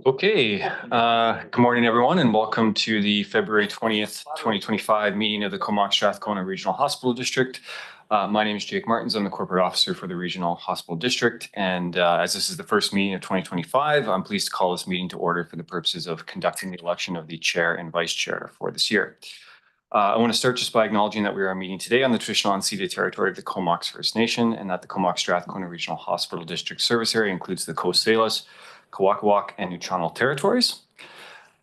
Okay, good morning, everyone, and welcome to the February 20th, 2025 meeting of the Comox Strathcona Regional Hospital District. My name is Jake Martins. I'm the corporate officer for the Regional Hospital District, and as this is the first meeting of 2025, I'm pleased to call this meeting to order for the purposes of conducting the election of the chair and vice chair for this year. I want to start just by acknowledging that we are meeting today on the traditional unceded territory of the Comox First Nation, and that the Comox Strathcona Regional Hospital District service area includes the Coast Salish, Kawakawak, and Nuu-Channel territories.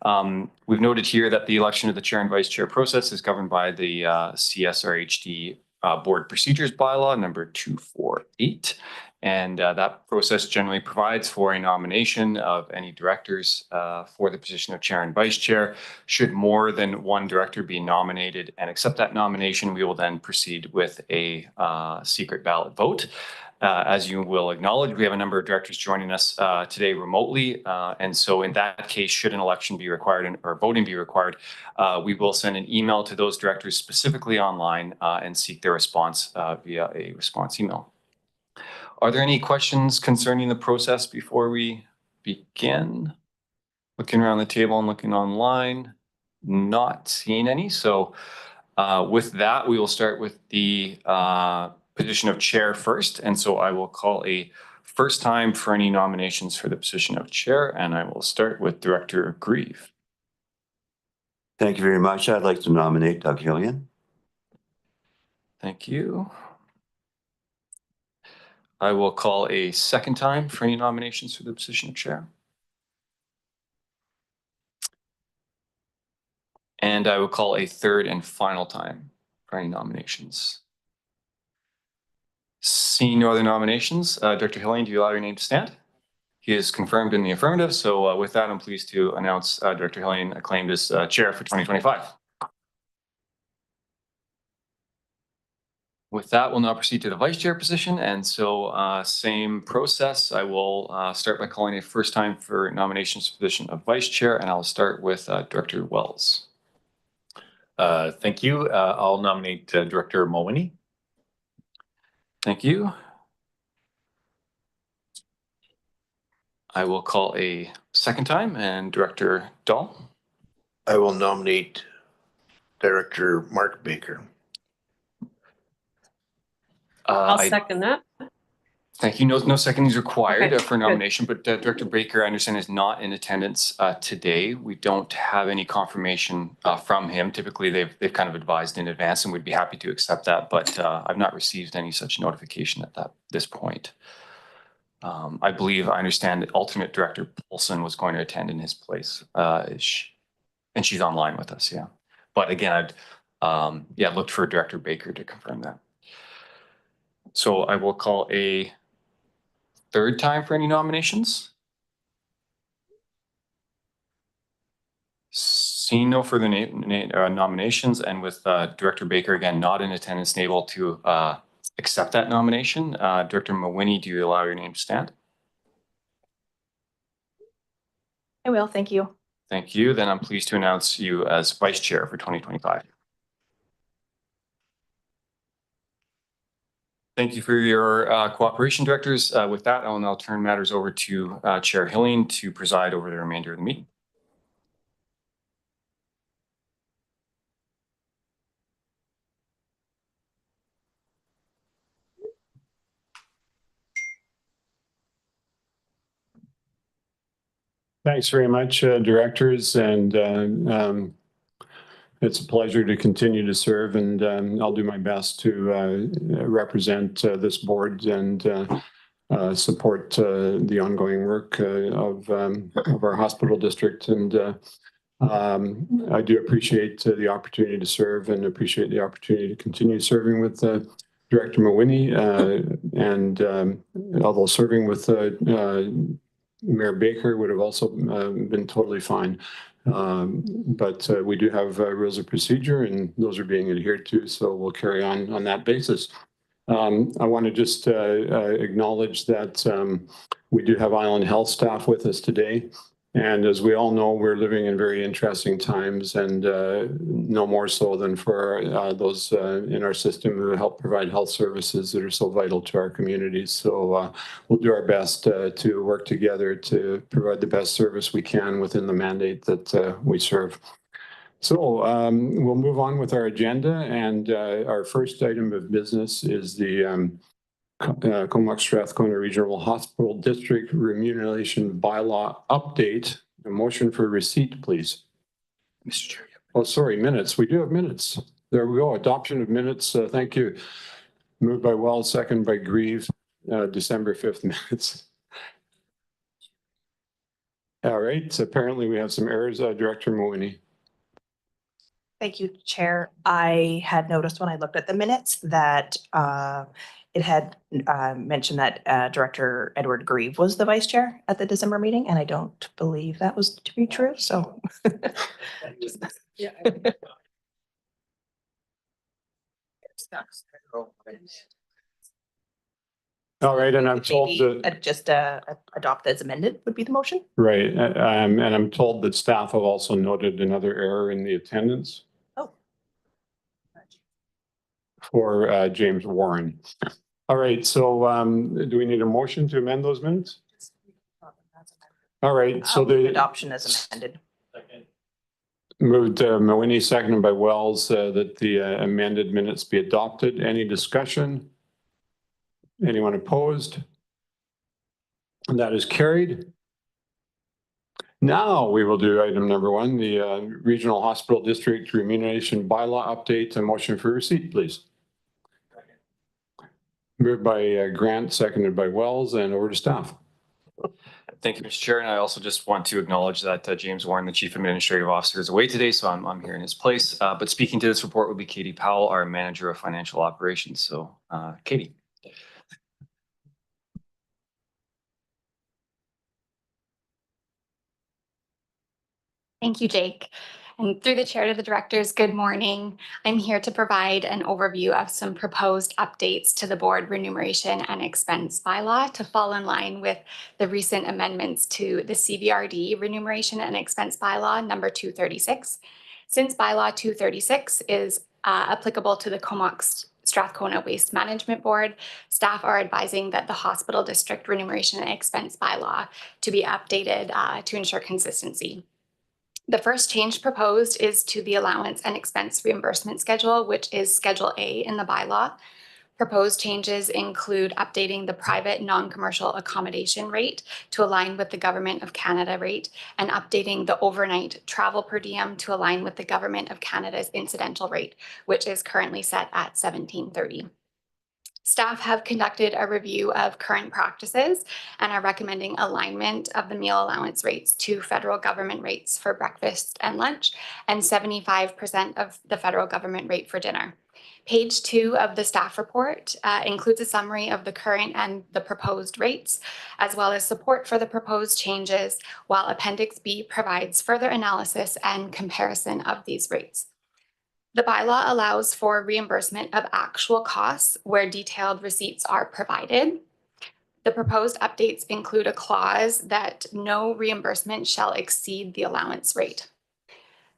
We've noted here that the election of the chair and vice chair process is governed by the CSRHD Board Procedures Bylaw number 248. And that process generally provides for a nomination of any directors for the position of chair and vice chair. Should more than one director be nominated and accept that nomination, we will then proceed with a secret ballot vote. As you will acknowledge, we have a number of directors joining us today remotely. And so in that case, should an election be required or voting be required, we will send an email to those directors specifically online and seek their response via a response email. Are there any questions concerning the process before we begin? Looking around the table and looking online, not seeing any. So with that, we will start with the position of chair first. And so I will call a first time for any nominations for the position of chair, and I will start with Director Grieve. Thank you very much. I'd like to nominate Doug Hillian. Thank you. I will call a second time for any nominations for the position of chair. And I will call a third and final time for any nominations. Seeing no other nominations, Director Hillian, do you allow your name to stand? He is confirmed in the affirmative. So with that, I'm pleased to announce Director Hillian acclaimed as chair for 2025. With that, we'll now proceed to the vice chair position. And so same process. I will start by calling a first time for nominations for the position of vice chair, and I'll start with Director Wells. Thank you. I'll nominate Director Mulwiney. Thank you. I will call a second time, and Director Dahl. I will nominate Director Mark Baker. I'll second that. Thank you. No second is required for nomination, but Director Baker, I understand, is not in attendance today. We don't have any confirmation from him. Typically, they've kind of advised in advance, and we'd be happy to accept that, but I've not received any such notification at this point. I understand that alternate Director Paulson was going to attend in his place, and she's online with us, yeah. But again, I'd looked for Director Baker to confirm that. So I will call a third time for any nominations. Seeing no further nominations, and with Director Baker again not in attendance and able to accept that nomination, Director Mulwiney, do you allow your name to stand? I will, thank you. Thank you. Then I'm pleased to announce you as vice chair for 2025. Thank you for your cooperation, directors. With that, I will now turn matters over to Chair Hillian to preside over the remainder of the meeting. Thanks very much, directors, and it's a pleasure to continue to serve, and I'll do my best to represent this board and support the ongoing work of our hospital district. And I do appreciate the opportunity to serve and appreciate the opportunity to continue serving with Director Mulwiney, and although serving with Mayor Baker would have also been totally fine. But we do have rules of procedure, and those are being adhered to, so we'll carry on that basis. I want to just acknowledge that we do have Island Health staff with us today. And as we all know, we're living in very interesting times, and no more so than for those in our system who help provide health services that are so vital to our communities. So we'll do our best to work together to provide the best service we can within the mandate that we serve. So we'll move on with our agenda, and our first item of business is the Comox Strathcona Regional Hospital District Remuneration Bylaw Update. A motion for receipt, please. Mr. Chair. Oh, sorry, minutes. We do have minutes. There we go. Adoption of minutes. Thank you. Moved by Wells, second by Grieve. December 5th minutes. All right. So apparently we have some errors. Director Mooney. Thank you, Chair. I had noticed when I looked at the minutes that it had mentioned that Director Edward Grieve was the vice chair at the December meeting, and I don't believe that was to be true, so. All right, and I'm told Maybe that, just adopt as amended would be the motion. right, and I'm told that staff have also noted another error in the attendance. Oh. For James Warren. All right, so do we need a motion to amend those minutes? All right, so the Adoption as amended. moved Mawini, seconded by Wells, that the amended minutes be adopted. Any discussion? Anyone opposed? And that is carried. Now we will do item number 1, the Regional Hospital District Remuneration Bylaw Update. A motion for receipt, please. Moved by Grant, seconded by Wells, and over to staff. Thank you, Mr. Chair. And I also just want to acknowledge that James Warren, the Chief Administrative Officer, is away today, so I'm here in his place. But speaking to this report will be Katie Powell, our Manager of Financial Operations. So Katie. Thank you, Jake. And through the chair to the directors, good morning. I'm here to provide an overview of some proposed updates to the board remuneration and expense bylaw to fall in line with the recent amendments to the CVRD remuneration and expense bylaw number 236. Since bylaw 236 is applicable to the Comox Strathcona Waste Management Board, staff are advising that the hospital district remuneration and expense bylaw to be updated to ensure consistency. The first change proposed is to the allowance and expense reimbursement schedule, which is Schedule A in the bylaw. Proposed changes include updating the private non-commercial accommodation rate to align with the Government of Canada rate and updating the overnight travel per diem to align with the Government of Canada's incidental rate, which is currently set at $17.30. Staff have conducted a review of current practices and are recommending alignment of the meal allowance rates to federal government rates for breakfast and lunch and 75% of the federal government rate for dinner. Page 2 of the staff report includes a summary of the current and the proposed rates, as well as support for the proposed changes, while Appendix B provides further analysis and comparison of these rates. The bylaw allows for reimbursement of actual costs where detailed receipts are provided. The proposed updates include a clause that no reimbursement shall exceed the allowance rate.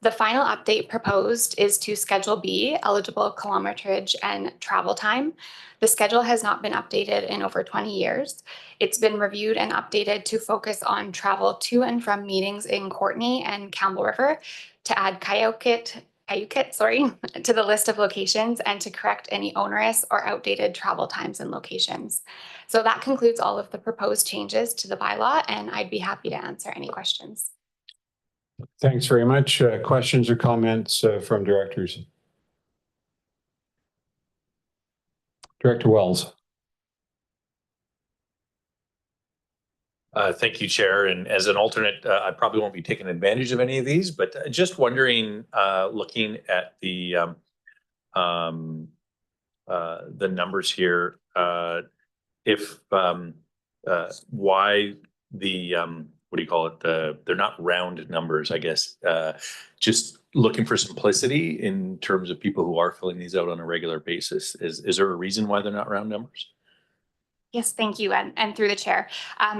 The final update proposed is to Schedule B, eligible kilometerage and travel time. The schedule has not been updated in over 20 years. It's been reviewed and updated to focus on travel to and from meetings in Courtenay and Campbell River, to add Cayuquet, to the list of locations and to correct any onerous or outdated travel times and locations. So that concludes all of the proposed changes to the bylaw, and I'd be happy to answer any questions. Thanks very much. Questions or comments from directors? Director Wells. Thank you, Chair. And as an alternate, I probably won't be taking advantage of any of these, but just wondering, looking at the numbers here, if why the what do you call it? They're not round numbers, I guess. Just looking for simplicity in terms of people who are filling these out on a regular basis. Is there a reason why they're not round numbers? Yes, thank you. And through the chair,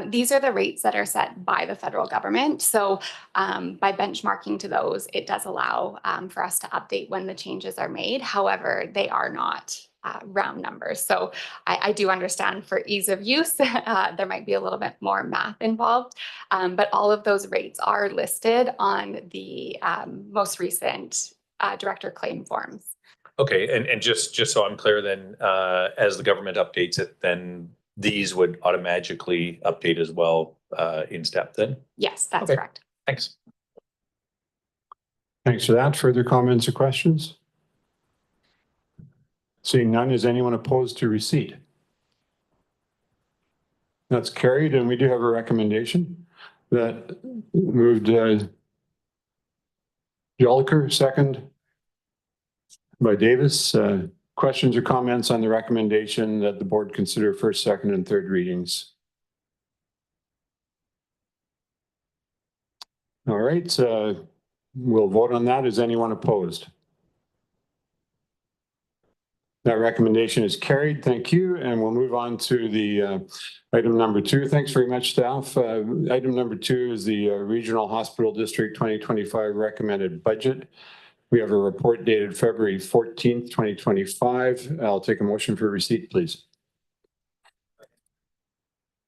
these are the rates that are set by the federal government. So by benchmarking to those, it does allow for us to update when the changes are made. However, they are not round numbers. So I do understand for ease of use, there might be a little bit more math involved, but all of those rates are listed on the most recent director claim forms. Okay, and just so I'm clear then, as the government updates it, then these would automatically update as well in step then? Yes, that's Okay. correct. Thanks. Thanks for that. Further comments or questions? Seeing none, is anyone opposed to receipt? That's carried, and we do have a recommendation that moved Joliker, second by Davis. Questions or comments on the recommendation that the board consider first, second, and third readings? All right, we'll vote on that. Is anyone opposed? That recommendation is carried. Thank you. And we'll move on to the item number 2. Thanks very much, staff. Item number 2 is the Regional Hospital District 2025 recommended budget. We have a report dated February 14th, 2025. I'll take a motion for receipt, please.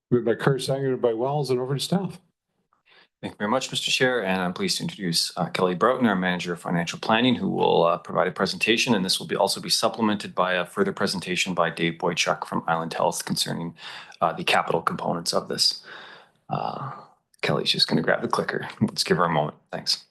Moved by Kerr, seconded by Wells, and over to staff. Thank you very much, Mr. Chair, and I'm pleased to introduce Kelly Broughton, our Manager of Financial Planning, who will provide a presentation, and this will also be supplemented by a further presentation by Dave Boychuk from Island Health concerning the capital components of this. Kelly's just going to grab the clicker. Let's give her a moment. Thanks.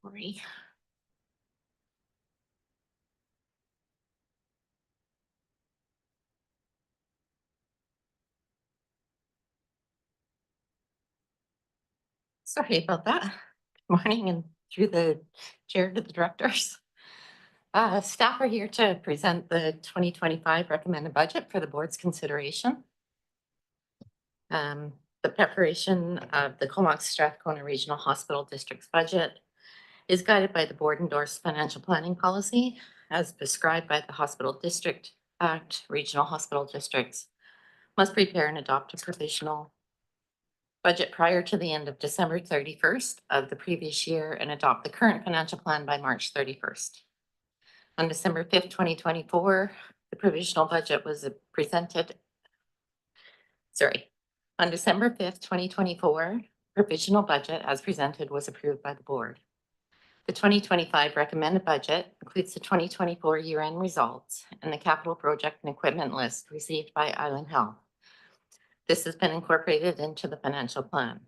Sorry. Sorry about that. Good morning, and through the chair to the directors. Staff are here to present the 2025 recommended budget for the board's consideration. The preparation of the Comox Strathcona Regional Hospital District's budget is guided by the board endorsed financial planning policy as prescribed by the Hospital District Act. Regional hospital districts must prepare and adopt a provisional budget prior to the end of December 31st of the previous year and adopt the current financial plan by March 31st. On December 5th, 2024, the provisional budget was presented. On December 5th, 2024, provisional budget as presented was approved by the board. The 2025 recommended budget includes the 2024 year-end results and the capital project and equipment list received by Island Health. This has been incorporated into the financial plan.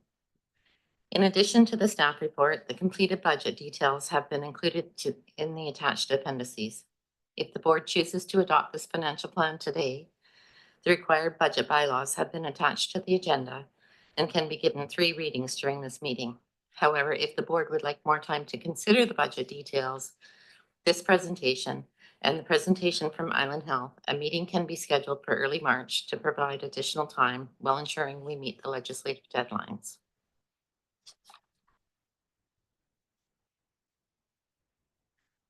In addition to the staff report, the completed budget details have been included in the attached appendices. If the board chooses to adopt this financial plan today, the required budget bylaws have been attached to the agenda and can be given 3 readings during this meeting. However, if the board would like more time to consider the budget details, this presentation and the presentation from Island Health, a meeting can be scheduled for early March to provide additional time while ensuring we meet the legislative deadlines.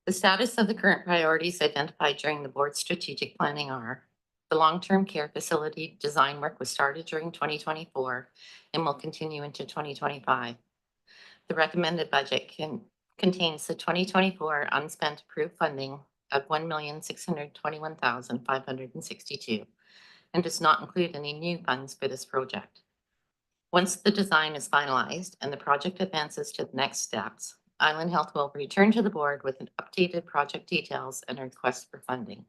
The status of the current priorities identified during the board's strategic planning are: the long-term care facility design work was started during 2024 and will continue into 2025. The recommended budget contains the 2024 unspent approved funding of $1,621,562 and does not include any new funds for this project. Once the design is finalized and the project advances to the next steps, Island Health will return to the board with an updated project details and a request for funding.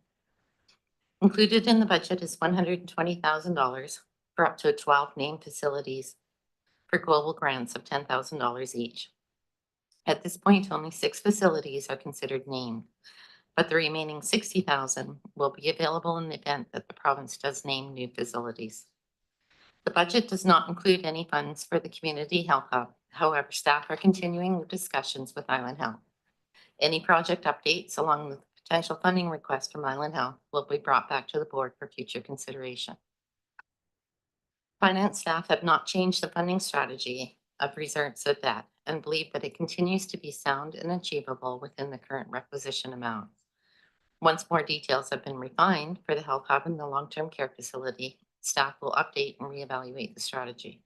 Included in the budget is $120,000 for up to 12 named facilities for global grants of $10,000 each. At this point, only 6 facilities are considered named, but the remaining $60,000 will be available in the event that the province does name new facilities. The budget does not include any funds for the Community Health Hub. However, staff are continuing the discussions with Island Health. Any project updates along with potential funding request from Island Health will be brought back to the board for future consideration. Finance staff have not changed the funding strategy of reserves of debt and believe that it continues to be sound and achievable within the current requisition amount. Once more details have been refined for the health hub and the long-term care facility, staff will update and reevaluate the strategy.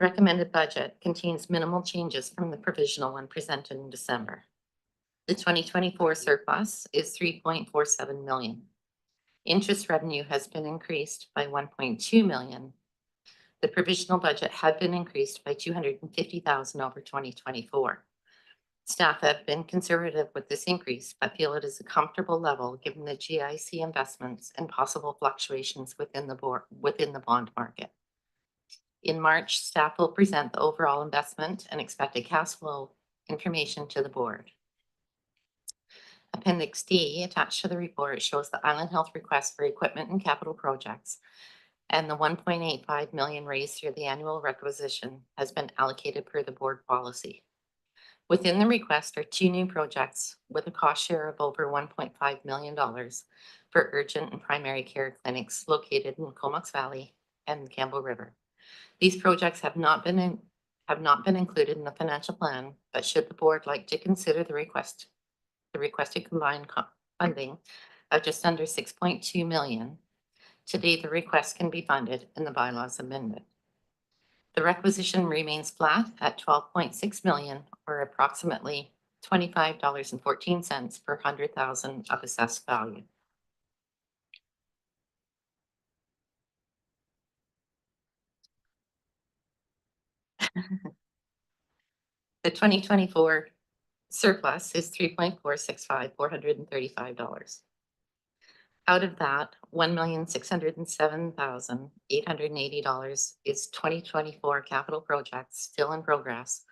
Recommended budget contains minimal changes from the provisional one presented in December. The 2024 surplus is $3.47 million. Interest revenue has been increased by $1.2 million. The provisional budget had been increased by $250,000 over 2024. Staff have been conservative with this increase, but feel it is a comfortable level given the GIC investments and possible fluctuations within the bond market. In March, staff will present the overall investment and expected cash flow information to the board. Appendix D attached to the report shows the Island Health request for equipment and capital projects, and the $1.85 million raised through the annual requisition has been allocated per the board policy. Within the request are 2 new projects with a cost share of over $1.5 million for urgent and primary care clinics located in Comox Valley and the Campbell River. These projects have not been included in the financial plan, but should the board like to consider the requested combined funding of just under $6.2 million, today the request can be funded in the bylaws amendment. The requisition remains flat at $12.6 million, or approximately $25.14 per 100,000 of assessed value. The 2024 surplus is $3.465,435. Out of that, $1,607,880 is 2024 capital projects still in progress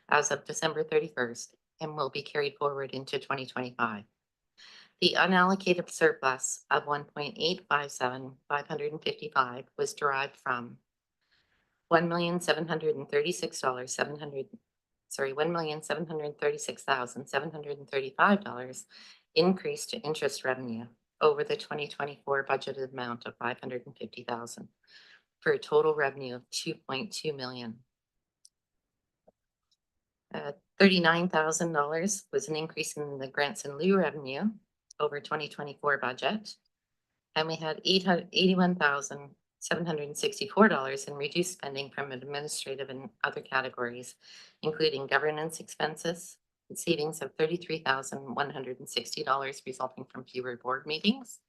as of December 31st and will be carried forward into 2025. The unallocated surplus of $1,857,555 was derived from $1,736,735 increase to interest revenue over the 2024 budgeted amount of $550,000 for a total revenue of $2.2 million. $39,000 was an increase in the grants and lieu revenue over 2024 budget. And we had $81,764 in reduced spending from administrative and other categories, including governance expenses, and savings of $33,160 resulting from fewer board meetings.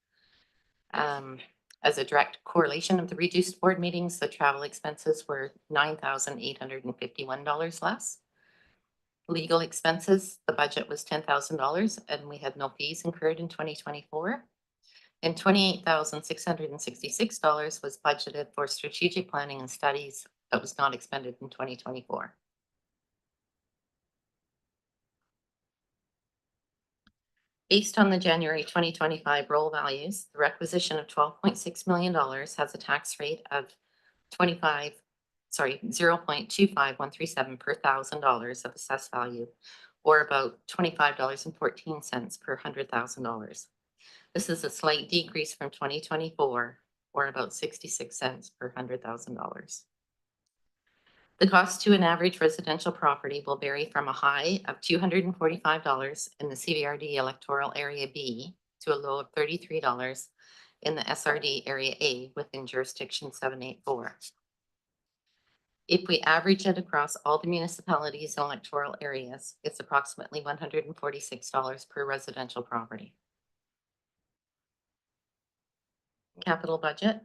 As a direct correlation of the reduced board meetings, the travel expenses were $9,851 less. Legal expenses, the budget was $10,000 and we had no fees incurred in 2024. And $28,666 was budgeted for strategic planning and studies that was not expended in 2024. Based on the January 2025 roll values, the requisition of $12.6 million has a tax rate of 0.25137 per $1,000 of assessed value, or about $25.14 per $100,000. This is a slight decrease from 2024, or about 66 cents per $100,000. The cost to an average residential property will vary from a high of $245 in the CVRD electoral area B to a low of $33 in the SRD area A within jurisdiction 784. If we average it across all the municipalities and electoral areas, it's approximately $146 per residential property. Capital budget.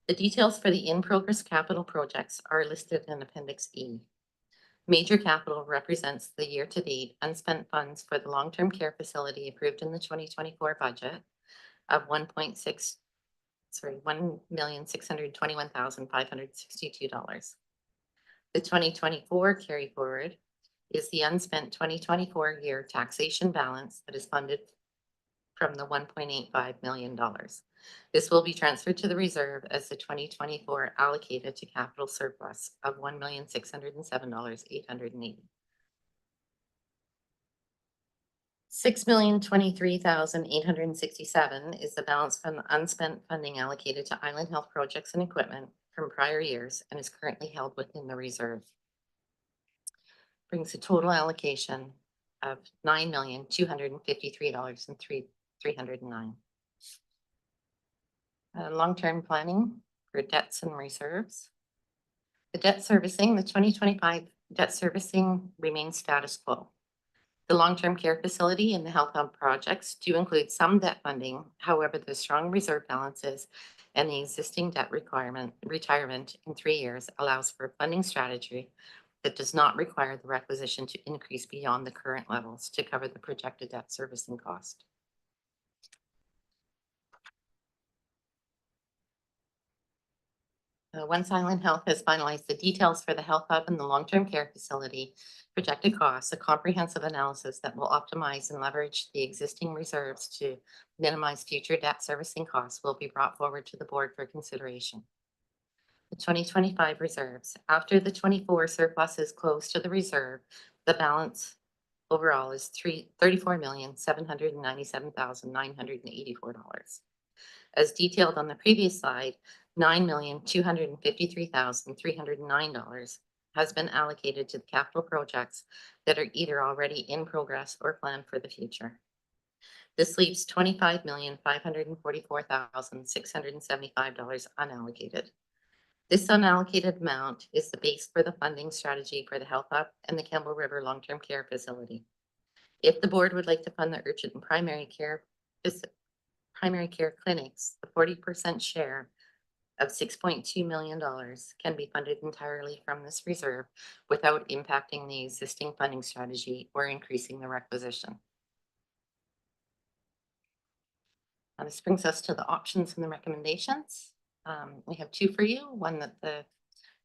The details for the in-progress capital projects are listed in Appendix E. Major capital represents the year-to-date unspent funds for the long-term care facility approved in the 2024 budget of $1,621,562. The 2024 carry forward is the unspent 2024 year taxation balance that is funded from the $1.85 million. This will be transferred to the reserve as the 2024 allocated to capital surplus of $1,607,880. $6,023,867 is the balance from the unspent funding allocated to Island Health projects and equipment from prior years and is currently held within the reserve. Brings a total allocation of $9,253,309. Long-term planning for debts and reserves. The debt servicing, the 2025 debt servicing remains status quo. The long-term care facility and the health hub projects do include some debt funding. However, the strong reserve balances and the existing debt retirement in 3 years allows for a funding strategy that does not require the requisition to increase beyond the current levels to cover the projected debt servicing cost. Once Island Health has finalized the details for the health hub and the long-term care facility projected costs, a comprehensive analysis that will optimize and leverage the existing reserves to minimize future debt servicing costs will be brought forward to the board for consideration. The 2025 reserves. After the 24 surplus is close to the reserve, the balance overall is $34,797,984. As detailed on the previous slide, $9,253,309 has been allocated to the capital projects that are either already in progress or planned for the future. This leaves $25,544,675 unallocated. This unallocated amount is the base for the funding strategy for the health hub and the Campbell River long-term care facility. If the board would like to fund the urgent and primary care clinics, the 40% share of $6.2 million can be funded entirely from this reserve without impacting the existing funding strategy or increasing the requisition. Now this brings us to the options and the recommendations. We have two for you. One, that the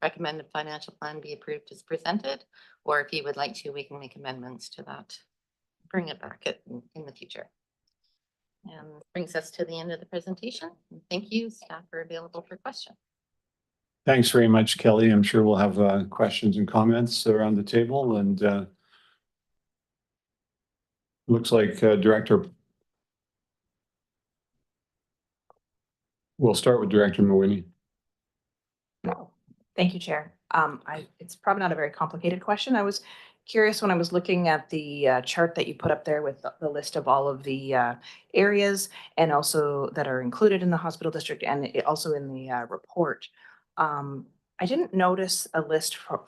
recommended financial plan be approved as presented, or if you would like to, we can make amendments to that. Bring it back in the future. And this brings us to the end of the presentation. Thank you. Staff are available for questions. Thanks very much, Kelly. I'm sure we'll have questions and comments around the table, and looks like Director. We'll start with Director Mawhinney. Thank you, Chair. It's probably not a very complicated question. I was curious when I was looking at the chart that you put up there with the list of all of the areas and also that are included in the hospital district and also in the report. I didn't notice a list for,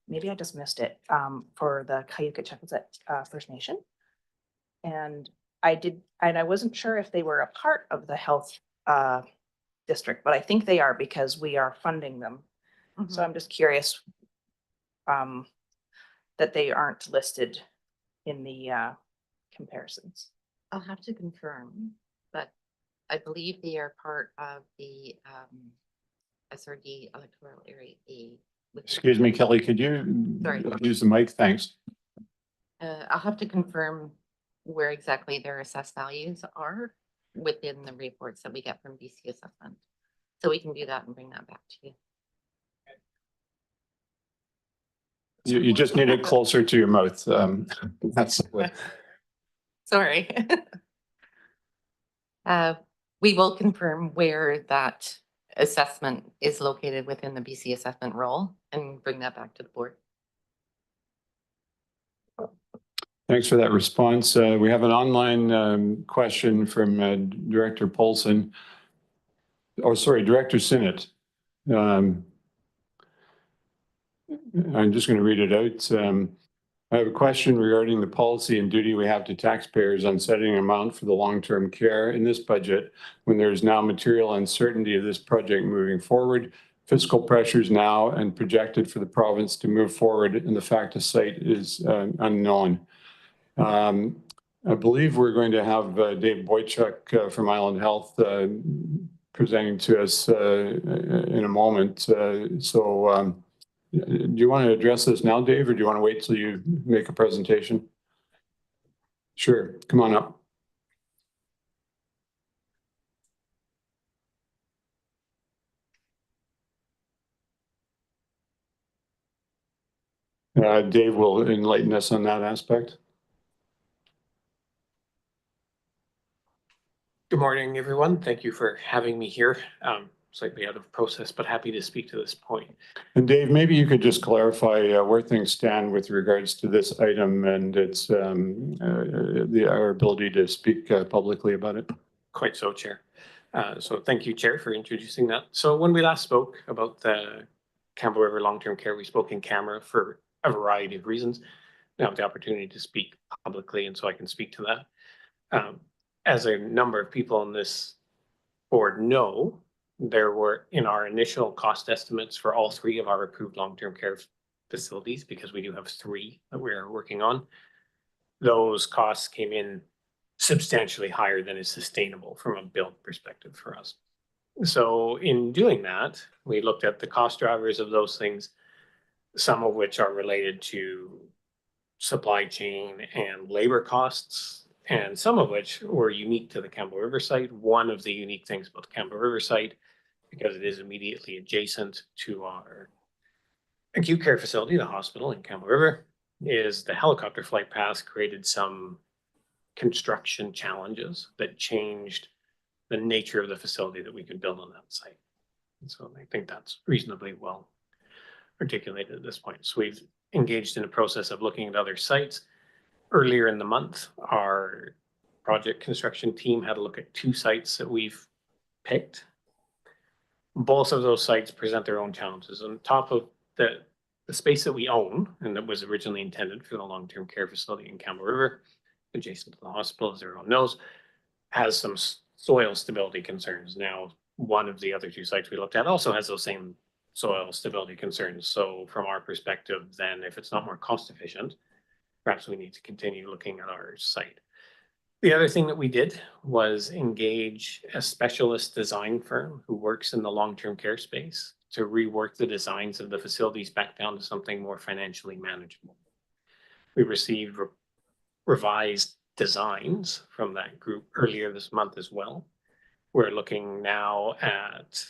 maybe I just missed it, for the Cayuga Chapultepec First Nation. And I wasn't sure if they were a part of the health district, but I think they are because we are funding them. Mm-hmm. So I'm just curious that they aren't listed in the comparisons. I'll have to confirm, but I believe they are part of the SRD electoral area A. Excuse me, Kelly, could you use the mic? Thanks. I'll have to confirm where exactly their assessed values are within the reports that we get from BC Assessment. So we can do that and bring that back to you. You just need it closer to your mouth. That's Sorry. We will confirm where that assessment is located within the BC Assessment role and bring that back to the board. Thanks for that response. We have an online question from Director Paulson. Oh, sorry, Director Sinnott. I'm just going to read it out. I have a question regarding the policy and duty we have to taxpayers on setting an amount for the long-term care in this budget when there is now material uncertainty of this project moving forward, fiscal pressures now and projected for the province to move forward, and the fact the site is unknown. I believe we're going to have Dave Boychuk from Island Health presenting to us in a moment. Do you want to address this now, Dave, or do you want to wait till you make a presentation? Sure, come on up. Dave will enlighten us on that aspect. Good morning, everyone. Thank you for having me here. Slightly out of process, but happy to speak to this point. And Dave, maybe you could just clarify where things stand with regards to this item and its our ability to speak publicly about it. Quite so, Chair. So thank you, Chair, for introducing that. So when we last spoke about the Campbell River long-term care, we spoke in camera for a variety of reasons. Now I have the opportunity to speak publicly, and so I can speak to that. As a number of people on this board know, there were in our initial cost estimates for all three of our approved long-term care facilities, because we do have three that we're working on. Those costs came in substantially higher than is sustainable from a build perspective for us. So in doing that, we looked at the cost drivers of those things, some of which are related to supply chain and labor costs, and some of which were unique to the Campbell River site. One of the unique things about the Campbell River site, because it is immediately adjacent to our acute care facility, the hospital in Campbell River, is the helicopter flight paths created some construction challenges that changed the nature of the facility that we could build on that site. And so I think that's reasonably well articulated at this point. So we've engaged in a process of looking at other sites. Earlier in the month, our project construction team had a look at 2 sites that we've picked. Both of those sites present their own challenges. On top of the space that we own, and that was originally intended for the long-term care facility in Campbell River, adjacent to the hospital, as everyone knows, has some soil stability concerns. Now, one of the other 2 sites we looked at also has those same soil stability concerns. So from our perspective, then if it's not more cost efficient, perhaps we need to continue looking at our site. The other thing that we did was engage a specialist design firm who works in the long-term care space to rework the designs of the facilities back down to something more financially manageable. We received revised designs from that group earlier this month as well. We're looking now at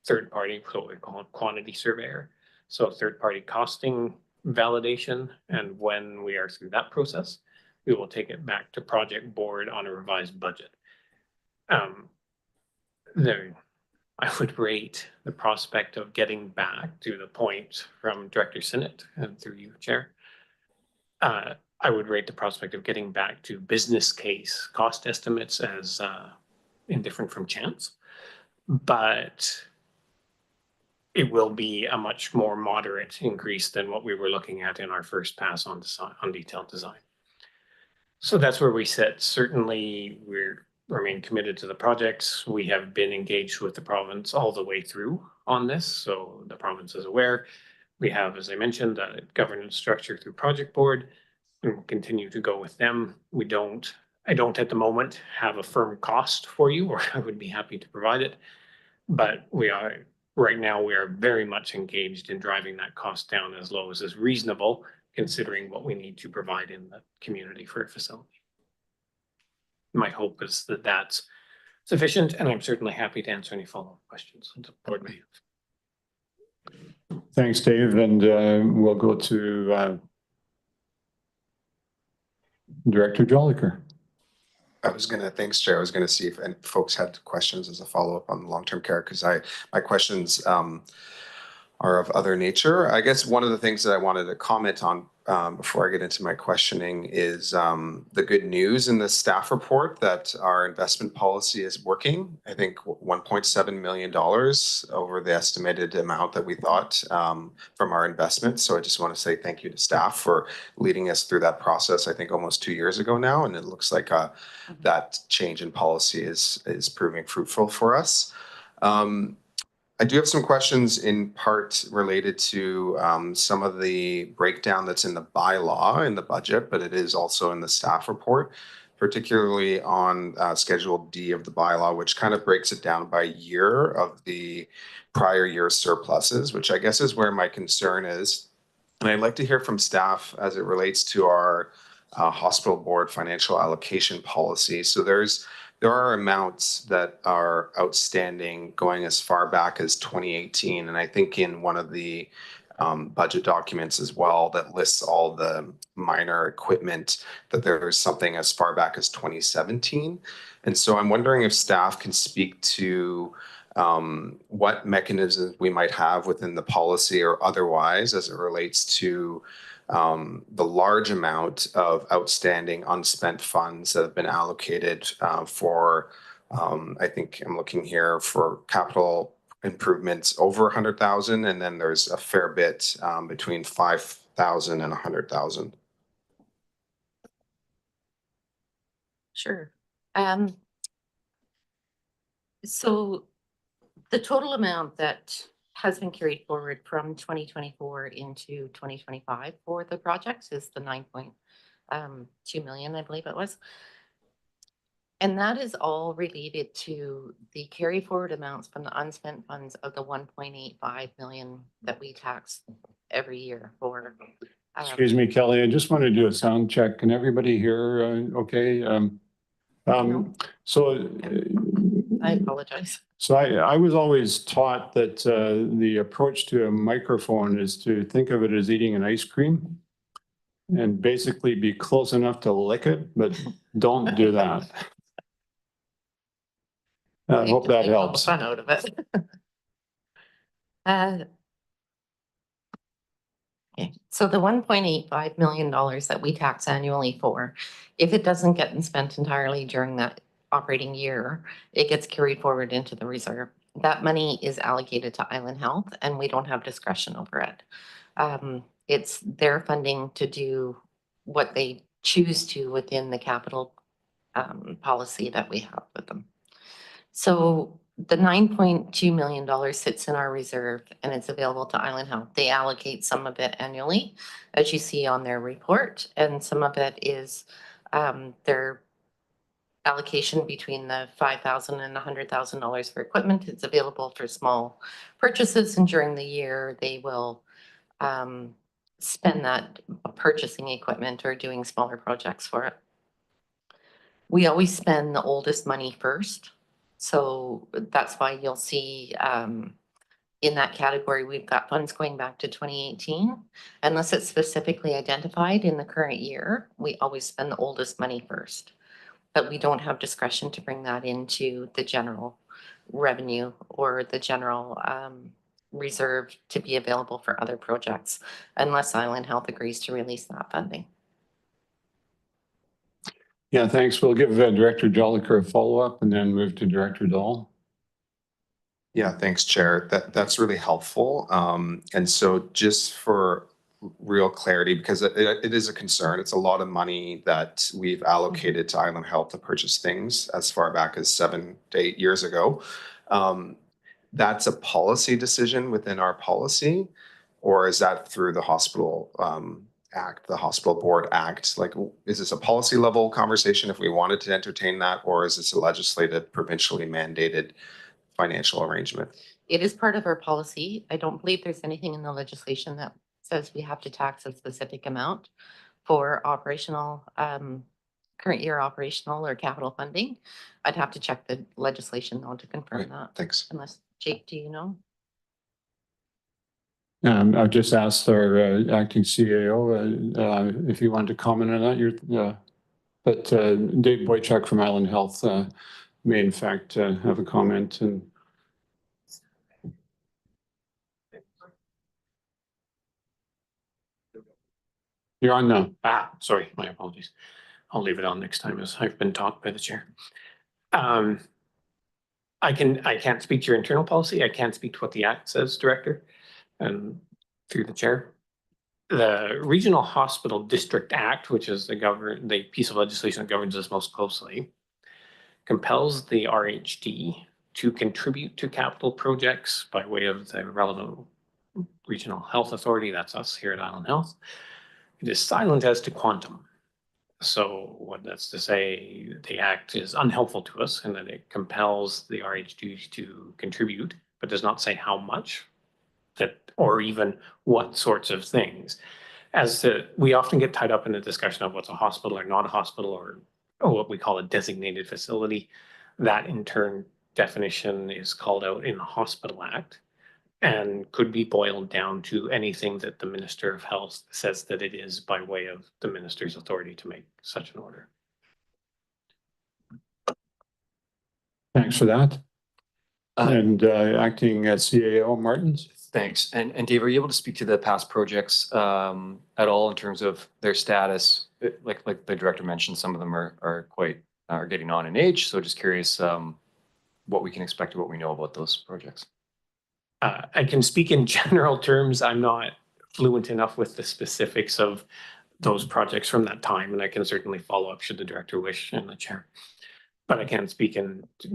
third-party, what we call a quantity surveyor, so third-party costing validation, and when we are through that process, we will take it back to project board on a revised budget. I would rate the prospect of getting back to the point from Director Sinnott and through you, Chair. I would rate the prospect of getting back to business case cost estimates as indifferent from chance, but it will be a much more moderate increase than what we were looking at in our first pass on detailed design. So that's where we sit. Certainly, we remain committed to the projects. We have been engaged with the province all the way through on this, so the province is aware. We have, as I mentioned, a governance structure through project board, and we'll continue to go with them. I don't at the moment have a firm cost for you, or I would be happy to provide it, but right now we are very much engaged in driving that cost down as low as is reasonable, considering what we need to provide in the community for a facility. My hope is that that's sufficient, and I'm certainly happy to answer any follow-up questions the board may have. Thanks, Dave, and we'll go to Director Jolicoeur. Thanks, Chair. I was gonna see if any folks had questions as a follow-up on long-term care, because my questions are of other nature. I guess one of the things that I wanted to comment on before I get into my questioning is the good news in the staff report that our investment policy is working. I think $1.7 million over the estimated amount that we thought from our investments. So I just want to say thank you to staff for leading us through that process, I think almost 2 years ago now. And it looks like that change in policy is proving fruitful for us. I do have some questions in part related to some of the breakdown that's in the bylaw in the budget, but it is also in the staff report, particularly on Schedule D of the bylaw, which kind of breaks it down by year of the prior year surpluses, which I guess is where my concern is. And I'd like to hear from staff as it relates to our hospital board financial allocation policy. So there are amounts that are outstanding going as far back as 2018. And I think in one of the budget documents as well that lists all the minor equipment, that there's something as far back as 2017. And so I'm wondering if staff can speak to what mechanisms we might have within the policy or otherwise as it relates to the large amount of outstanding unspent funds that have been allocated for, I think I'm looking here for capital improvements over 100,000, and then there's a fair bit between 5,000 and 100,000. Sure. So the total amount that has been carried forward from 2024 into 2025 for the projects is the 9.2 million, I believe it was. And that is all related to the carry forward amounts from the unspent funds of the 1.85 million that we tax every year for. Excuse me, Kelly, I just want to do a sound check. Can everybody hear okay? So I apologize. So I was always taught that the approach to a microphone is to think of it as eating an ice cream and basically be close enough to lick it, but don't do that. I hope that helps. Fun out of it. Okay, so the $1.85 million that we tax annually for, if it doesn't get spent entirely during that operating year, it gets carried forward into the reserve. That money is allocated to Island Health and we don't have discretion over it. It's their funding to do what they choose to within the capital policy that we have with them. So the $9.2 million sits in our reserve and it's available to Island Health. They allocate some of it annually, as you see on their report, and some of it is their allocation between the $5,000 and $100,000 for equipment. It's available for small purchases, and during the year they will spend that purchasing equipment or doing smaller projects for it. We always spend the oldest money first. So that's why you'll see in that category, we've got funds going back to 2018. Unless it's specifically identified in the current year, we always spend the oldest money first. But we don't have discretion to bring that into the general revenue or the general reserve to be available for other projects unless Island Health agrees to release that funding. Yeah, thanks. We'll give Director Jolicoeur a follow-up and then move to Director Dahl. Yeah, thanks, Chair. That's really helpful. And so just for real clarity, because it is a concern, it's a lot of money that we've allocated to Island Health to purchase things as far back as 7 to 8 years ago. That's a policy decision within our policy, or is that through the hospital act, the hospital board act? Like, is this a policy level conversation if we wanted to entertain that, or is this a legislative, provincially mandated financial arrangement? It is part of our policy. I don't believe there's anything in the legislation that says we have to tax a specific amount for operational, current year operational or capital funding. I'd have to check the legislation though to confirm that. Thanks. Unless, Jake, do you know? I've just asked our acting CAO if you wanted to comment on that. But Dave Boychuk from Island Health may in fact have a comment. And you're on now. Sorry, my apologies. I'll leave it on next time as I've been taught by the chair. I can't speak to your internal policy. I can't speak to what the act says, Director, and through the chair. The Regional Hospital District Act, which is the piece of legislation that governs us most closely, compels the RHD to contribute to capital projects by way of the relevant regional health authority. That's us here at Island Health. It is silent as to quantum. So what that's to say, the act is unhelpful to us in that it compels the RHD to contribute, but does not say how much, or even what sorts of things. We often get tied up in a discussion of what's a hospital or not a hospital, or what we call a designated facility. That in turn definition is called out in the Hospital Act. and could be boiled down to anything that the Minister of Health says that it is by way of the minister's authority to make such an order. Thanks for that. Uh, And acting CAO Martins? Thanks. And Dave, are you able to speak to the past projects at all in terms of their status? Like the director mentioned, some of them are getting on in age. So just curious what we can expect or what we know about those projects. I can speak in general terms. I'm not fluent enough with the specifics of those projects from that time, and I can certainly follow up should the director wish and the chair. But I can speak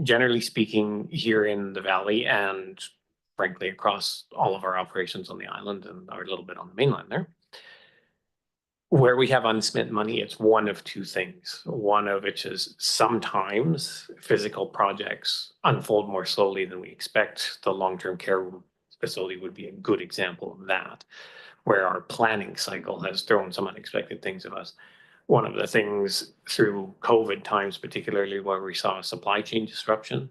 generally speaking, here in the valley and frankly across all of our operations on the island and a little bit on the mainland there. Where we have unspent money, it's one of two things. One of which is sometimes physical projects unfold more slowly than we expect. The long-term care facility would be a good example of that, where our planning cycle has thrown some unexpected things at us. One of the things through COVID times, particularly where we saw supply chain disruption,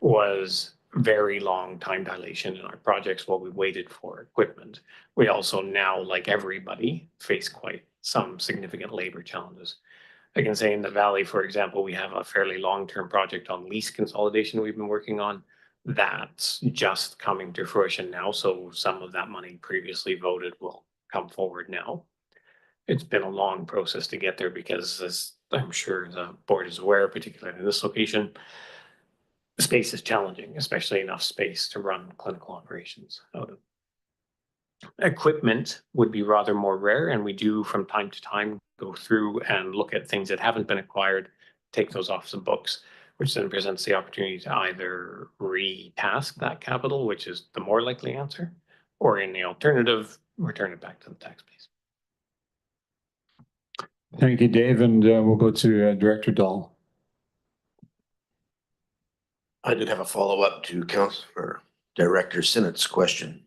was very long time dilation in our projects while we waited for equipment. We also now, like everybody, face quite some significant labor challenges. I can say in the valley, for example, we have a fairly long-term project on lease consolidation we've been working on. That's just coming to fruition now. So some of that money previously voted will come forward now. It's been a long process to get there because, as I'm sure the board is aware, particularly in this location, space is challenging, especially enough space to run clinical operations out of. Equipment would be rather more rare, and we do from time to time go through and look at things that haven't been acquired, take those off some books, which then presents the opportunity to either retask that capital, which is the more likely answer, or in the alternative, return it back to the tax base. Thank you, Dave, and we'll go to Director Dahl. I did have a follow-up to Councillor Director Sinnott's question.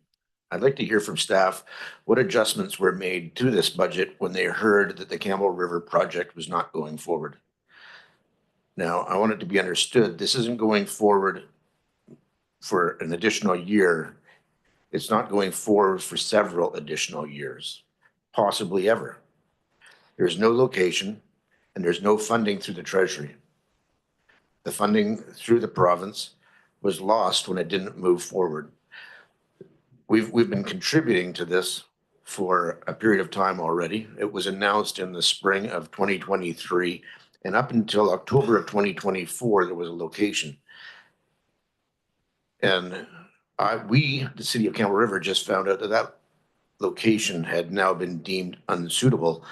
I'd like to hear from staff what adjustments were made to this budget when they heard that the Campbell River project was not going forward. Now, I want it to be understood, this isn't going forward for an additional year. It's not going forward for several additional years, possibly ever. There's no location and there's no funding through the Treasury. The funding through the province was lost when it didn't move forward. We've been contributing to this for a period of time already. It was announced in the spring of 2023, and up until October of 2024, there was a location. And the city of Campbell River, just found out that that location had now been deemed unsuitable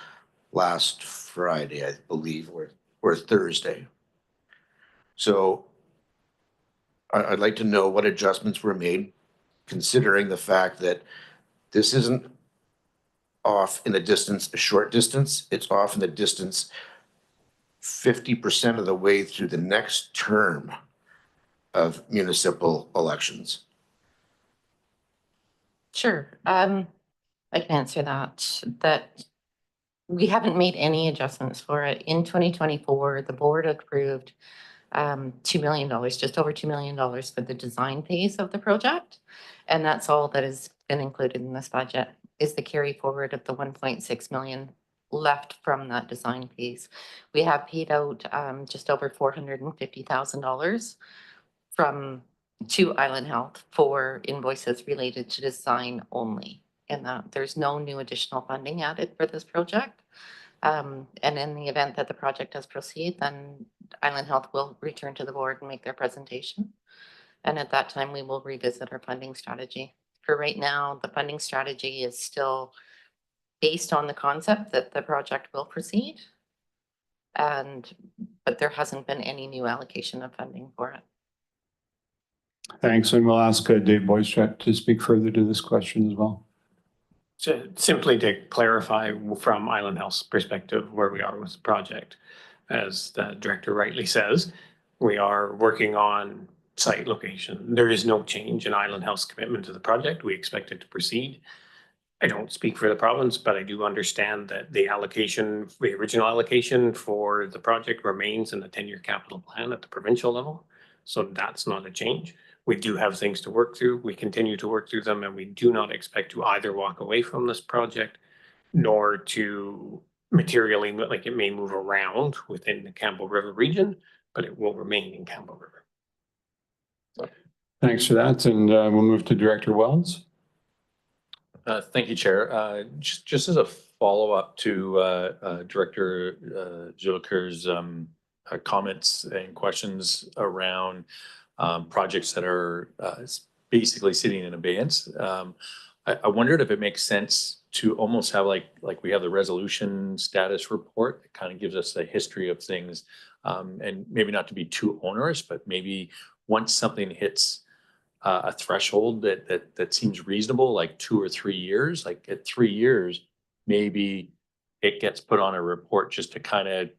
last Friday, I believe, or Thursday. So I'd like to know what adjustments were made, considering the fact that this isn't off in the distance, a short distance, it's off in the distance 50% of the way through the next term of municipal elections. Sure. I can answer that we haven't made any adjustments for it. In 2024, the board approved $2 million, just over $2 million for the design phase of the project. And that's all that has been included in this budget is the carry forward of the 1.6 million left from that design phase. We have paid out just over $450,000 to Island Health for invoices related to design only. And that there's no new additional funding added for this project. And in the event that the project does proceed, then Island Health will return to the board and make their presentation. And at that time, we will revisit our funding strategy. For right now, the funding strategy is still based on the concept that the project will proceed. But there hasn't been any new allocation of funding for it. Thanks, and we'll ask Dave Boystrap to speak further to this question as well. So simply to clarify from Island Health's perspective where we are with the project, as the director rightly says, we are working on site location. There is no change in Island Health's commitment to the project. We expect it to proceed. I don't speak for the province, but I do understand that the allocation, the original allocation for the project remains in the 10-year capital plan at the provincial level. So that's not a change. We do have things to work through. We continue to work through them, and we do not expect to either walk away from this project nor to materially, like it may move around within the Campbell River region, but it will remain in Campbell River. Thanks for that. And we'll move to Director Wells. Thank you, Chair. Just as a follow-up to Director Jolicoeur's comments and questions around projects that are basically sitting in abeyance. I wondered if it makes sense to almost have like we have the resolution status report. It kind of gives us a history of things, and maybe not to be too onerous, but maybe once something hits a threshold that seems reasonable, like 2 or 3 years, like at 3 years, maybe it gets put on a report just to kind of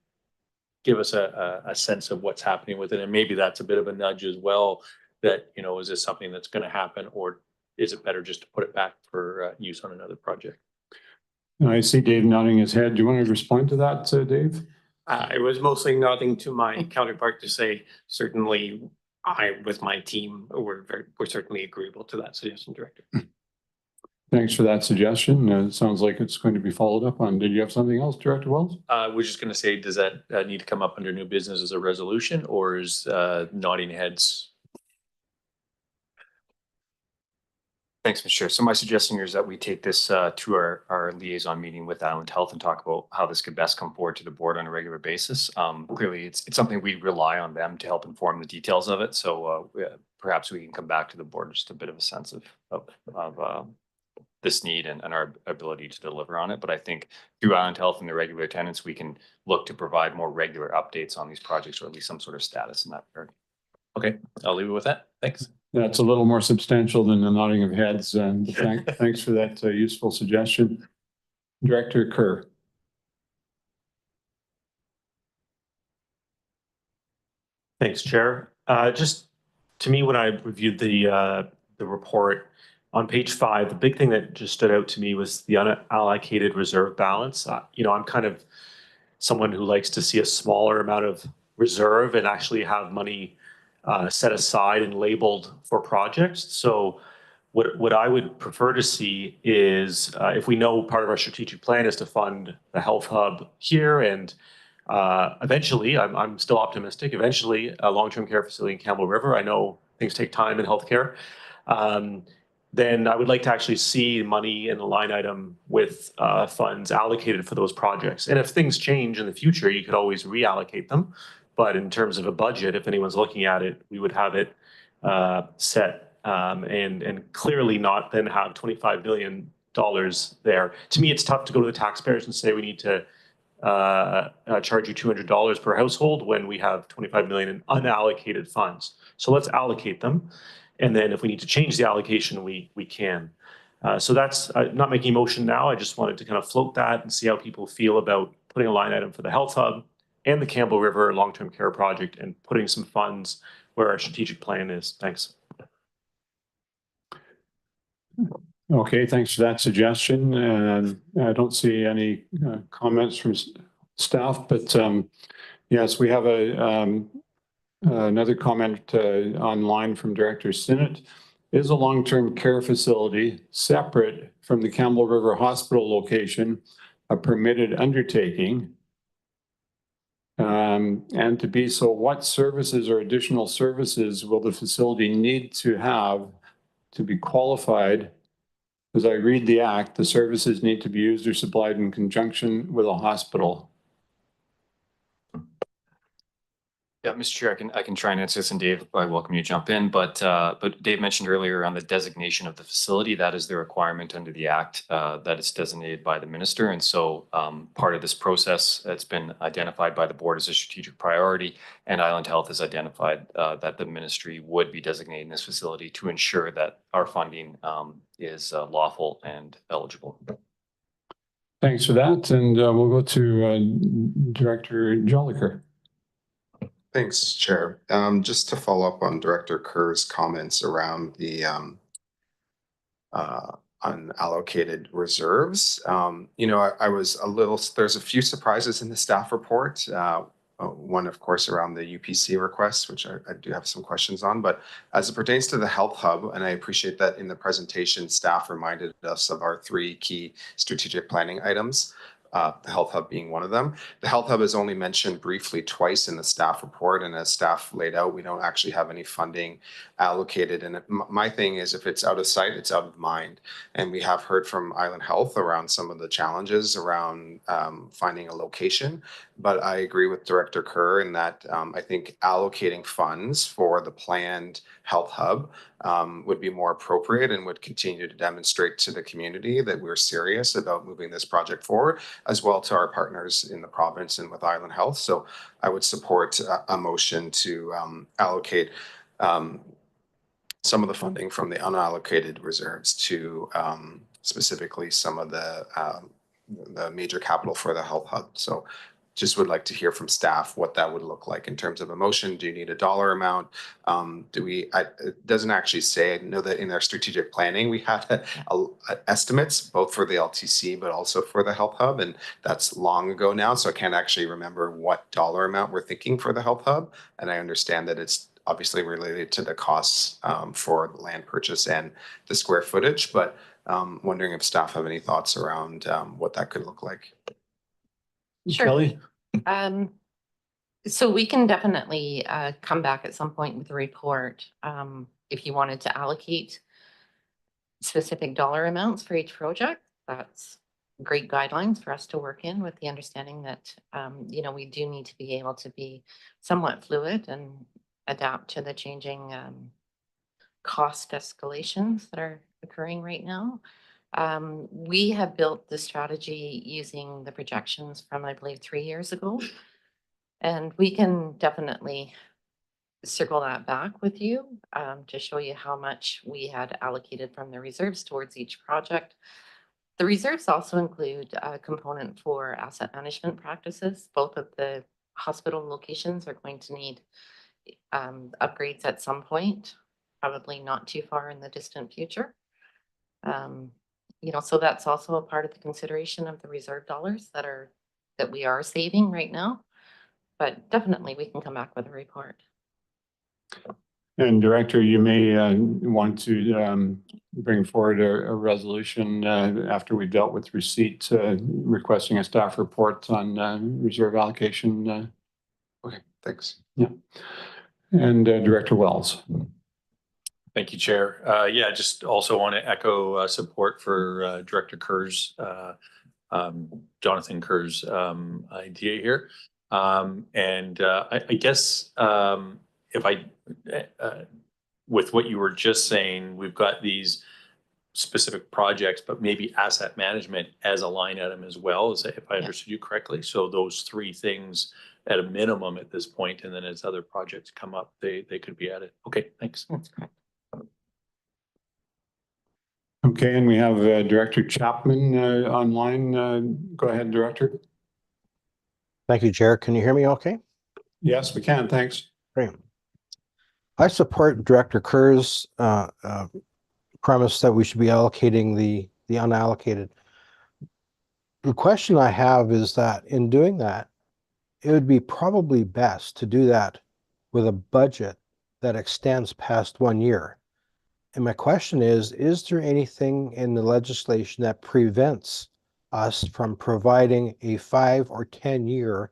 give us a sense of what's happening with it. And maybe that's a bit of a nudge as well, that, you know, is this something that's going to happen, or is it better just to put it back for use on another project? I see Dave nodding his head. Do you want to respond to that, Dave? I was mostly nodding to my counterpart to say, certainly I, with my team, we're certainly agreeable to that suggestion, Director. Thanks for that suggestion. It sounds like it's going to be followed up on. Did you have something else, Director Wells? We're just going to say, does that need to come up under new business as a resolution, or is nodding heads? Thanks, Mr. Chair. So my suggestion here is that we take this to our liaison meeting with Island Health and talk about how this could best come forward to the board on a regular basis. Clearly, it's something we rely on them to help inform the details of it. So perhaps we can come back to the board just a bit of a sense of this need and our ability to deliver on it. But I think through Island Health and the regular attendance, we can look to provide more regular updates on these projects, or at least some sort of status in that regard. Okay, I'll leave it with that. Thanks. That's a little more substantial than the nodding of heads. Thanks for that useful suggestion. Director Kerr. Thanks, Chair. Just to me, when I reviewed the report on page 5, the big thing that just stood out to me was the unallocated reserve balance. You know, I'm kind of someone who likes to see a smaller amount of reserve and actually have money set aside and labeled for projects. So what I would prefer to see is if we know part of our strategic plan is to fund the health hub here, and eventually, I'm still optimistic, eventually a long-term care facility in Campbell River. I know things take time in healthcare. Then I would like to actually see money in the line item with funds allocated for those projects. And if things change in the future, you could always reallocate them. But in terms of a budget, if anyone's looking at it, we would have it set and clearly not then have $25 billion there. To me, it's tough to go to the taxpayers and say we need to charge you $200 per household when we have 25 million in unallocated funds. So let's allocate them. And then if we need to change the allocation, we can. So that's not making a motion now. I just wanted to kind of float that and see how people feel about putting a line item for the health hub and the Campbell River long-term care project and putting some funds where our strategic plan is. Thanks. Okay, thanks for that suggestion. And I don't see any comments from staff, but yes, we have another comment online from Director Sinnott. Is a long-term care facility separate from the Campbell River Hospital location a permitted undertaking? And to be so, what services or additional services will the facility need to have to be qualified? As I read the act, the services need to be used or supplied in conjunction with a hospital. Yeah, Mr. Chair, I can try and answer this, and Dave, I welcome you to jump in. But Dave mentioned earlier on the designation of the facility. That is the requirement under the Act that it's designated by the minister. And so part of this process that's been identified by the board as a strategic priority, and Island Health has identified that the ministry would be designating this facility to ensure that our funding is lawful and eligible. Thanks for that. And we'll go to Director Jolicoeur. Thanks, Chair. Just to follow up on Director Kerr's comments around the unallocated reserves. You know, I was a little, there's a few surprises in the staff report. One, of course, around the UPC request, which I do have some questions on, but as it pertains to the health hub, and I appreciate that in the presentation, staff reminded us of our 3 key strategic planning items, the health hub being one of them. The health hub is only mentioned briefly twice in the staff report, and as staff laid out, we don't actually have any funding allocated. And my thing is, if it's out of sight, it's out of mind. And we have heard from Island Health around some of the challenges around finding a location. But I agree with Director Kerr in that I think allocating funds for the planned health hub would be more appropriate and would continue to demonstrate to the community that we're serious about moving this project forward, as well to our partners in the province and with Island Health. So I would support a motion to allocate some of the funding from the unallocated reserves to specifically some of the major capital for the health hub. So just would like to hear from staff what that would look like in terms of a motion. Do you need a dollar amount? It doesn't actually say. I know that in our strategic planning, we had estimates both for the LTC, but also for the health hub. And that's long ago now. So I can't actually remember what dollar amount we're thinking for the health hub. And I understand that it's obviously related to the costs for the land purchase and the square footage, but wondering if staff have any thoughts around what that could look like. Sure. Kelly? So we can definitely come back at some point with a report if you wanted to allocate specific dollar amounts for each project. That's great guidelines for us to work in, with the understanding that we do need to be able to be somewhat fluid and adapt to the changing cost escalations that are occurring right now. We have built the strategy using the projections from, I believe, 3 years ago. And we can definitely circle that back with you to show you how much we had allocated from the reserves towards each project. The reserves also include a component for asset management practices. Both of the hospital locations are going to need upgrades at some point, probably not too far in the distant future. So that's also a part of the consideration of the reserve dollars that we are saving right now. But definitely we can come back with a report. And Director, you may want to bring forward a resolution after we've dealt with receipt requesting a staff report on reserve allocation. Okay, thanks. Yeah. And Director Wells. Thank you, Chair. Yeah, just also want to echo support for Director Kerr's, Jonathan Kerr's idea here. I guess with what you were just saying, we've got these specific projects, but maybe asset management as a line item as well, if I understood you correctly. So those 3 things at a minimum at this point, and then as other projects come up, they could be added. Okay, thanks. That's correct. Okay, and we have Director Chapman online. Go ahead, Director. Thank you, Chair. Can you hear me okay? Yes, we can. Thanks. Great. I support Director Kerr's premise that we should be allocating the unallocated. The question I have is that in doing that, it would be probably best to do that with a budget that extends past 1 year. And my question is there anything in the legislation that prevents us from providing a 5 or 10-year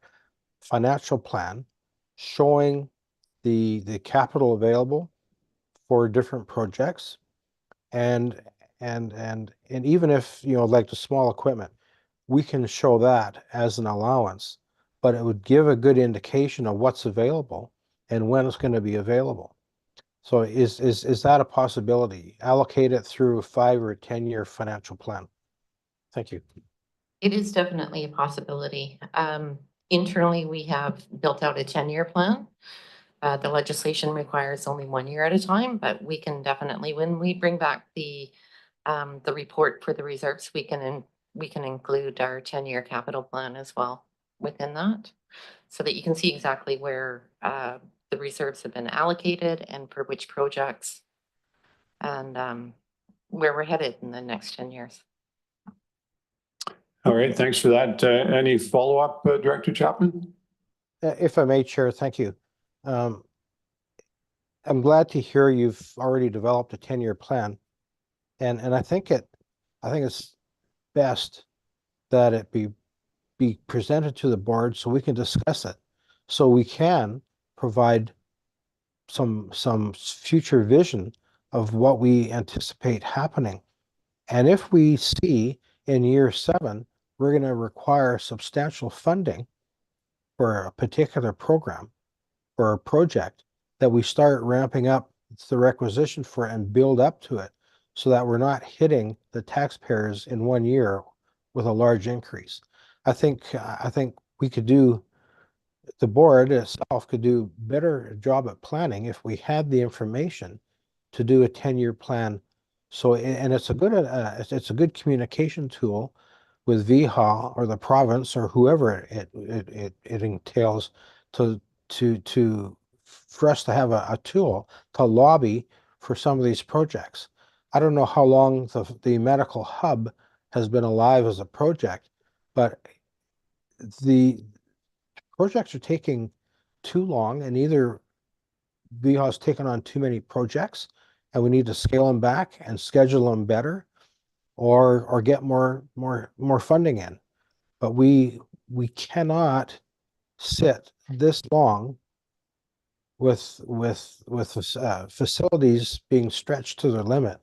financial plan showing the capital available for different projects, and even if like the small equipment, we can show that as an allowance, but it would give a good indication of what's available and when it's going to be available. So is that a possibility? Allocate it through a 5 or 10-year financial plan. Thank you. It is definitely a possibility. Internally, we have built out a 10-year plan. The legislation requires only 1 year at a time, but we can definitely, when we bring back the report for the reserves, we can include our 10-year capital plan as well within that, so that you can see exactly where the reserves have been allocated and for which projects, and where we're headed in the next 10 years. All right, thanks for that. Any follow-up, Director Chapman? If I may, Chair, thank you. Um, I'm glad to hear you've already developed a 10-year plan. And I think it's best that it be presented to the board so we can discuss it. So we can provide some future vision of what we anticipate happening. And if we see in year 7, we're going to require substantial funding for a particular program or a project, that we start ramping up the requisition for it and build up to it so that we're not hitting the taxpayers in 1 year with a large increase. I think we could do, the board itself could do better job at planning if we had the information to do a 10-year plan. So, and it's a good communication tool with VHA or the province or whoever it entails for us to have a tool to lobby for some of these projects. I don't know how long the medical hub has been alive as a project, but the projects are taking too long, and either VHA's taken on too many projects and we need to scale them back and schedule them better, or get more funding in. But we cannot sit this long with facilities being stretched to their limit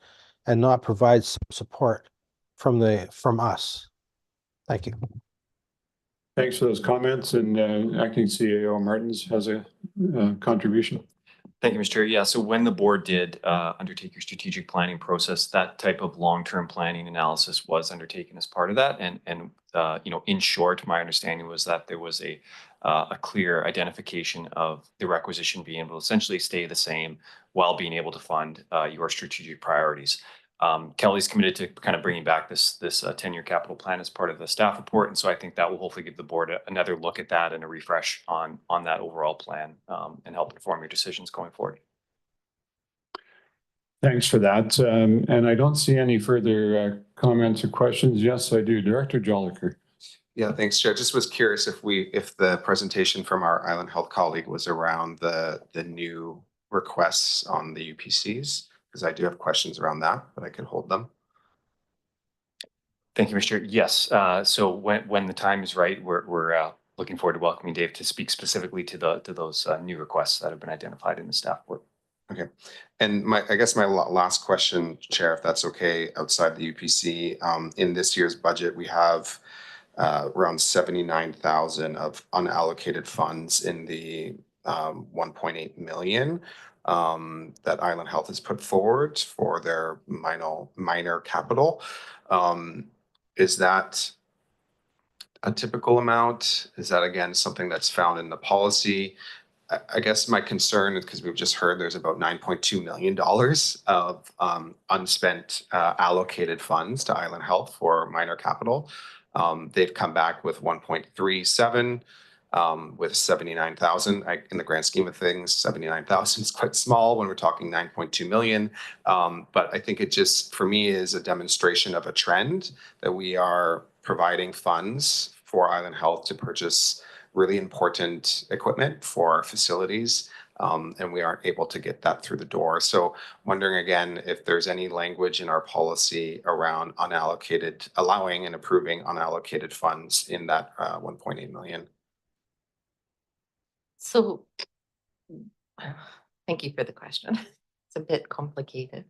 and not provide some support from us. Thank you. Thanks for those comments, and Acting CAO Martins has a contribution. Thank you, Mr. Chair. Yeah, so when the board did undertake your strategic planning process, that type of long-term planning analysis was undertaken as part of that. And you know, in short, my understanding was that there was a clear identification of the requisition being able to essentially stay the same while being able to fund your strategic priorities. Kelly's committed to kind of bringing back this 10-year capital plan as part of the staff report, and so I think that will hopefully give the board another look at that and a refresh on that overall plan, and help inform your decisions going forward. Thanks for that. And I don't see any further comments or questions. Yes, I do. Director Jolicoeur. Yeah, thanks, Chair. Just was curious if the presentation from our Island Health colleague was around the new requests on the UPCs, because I do have questions around that, but I can hold them. Thank you, Mr. Chair. Yes, so when the time is right, we're looking forward to welcoming Dave to speak specifically to those new requests that have been identified in the staff report. Okay, and I guess my last question, Chair, if that's okay, outside the UPC, in this year's budget, we have around 79,000 of unallocated funds in the 1.8 million that Island Health has put forward for their minor capital. Is that a typical amount? Is that, again, something that's found in the policy? I guess my concern is because we've just heard there's about $9.2 million of unspent allocated funds to Island Health for minor capital. They've come back with 1.37 with 79,000. In the grand scheme of things, 79,000 is quite small when we're talking 9.2 million. But I think it just, for me, is a demonstration of a trend that we are providing funds for Island Health to purchase really important equipment for our facilities, and we aren't able to get that through the door. So wondering again if there's any language in our policy around unallocated, allowing and approving unallocated funds in that 1.8 million. So, thank you for the question. It's a bit complicated.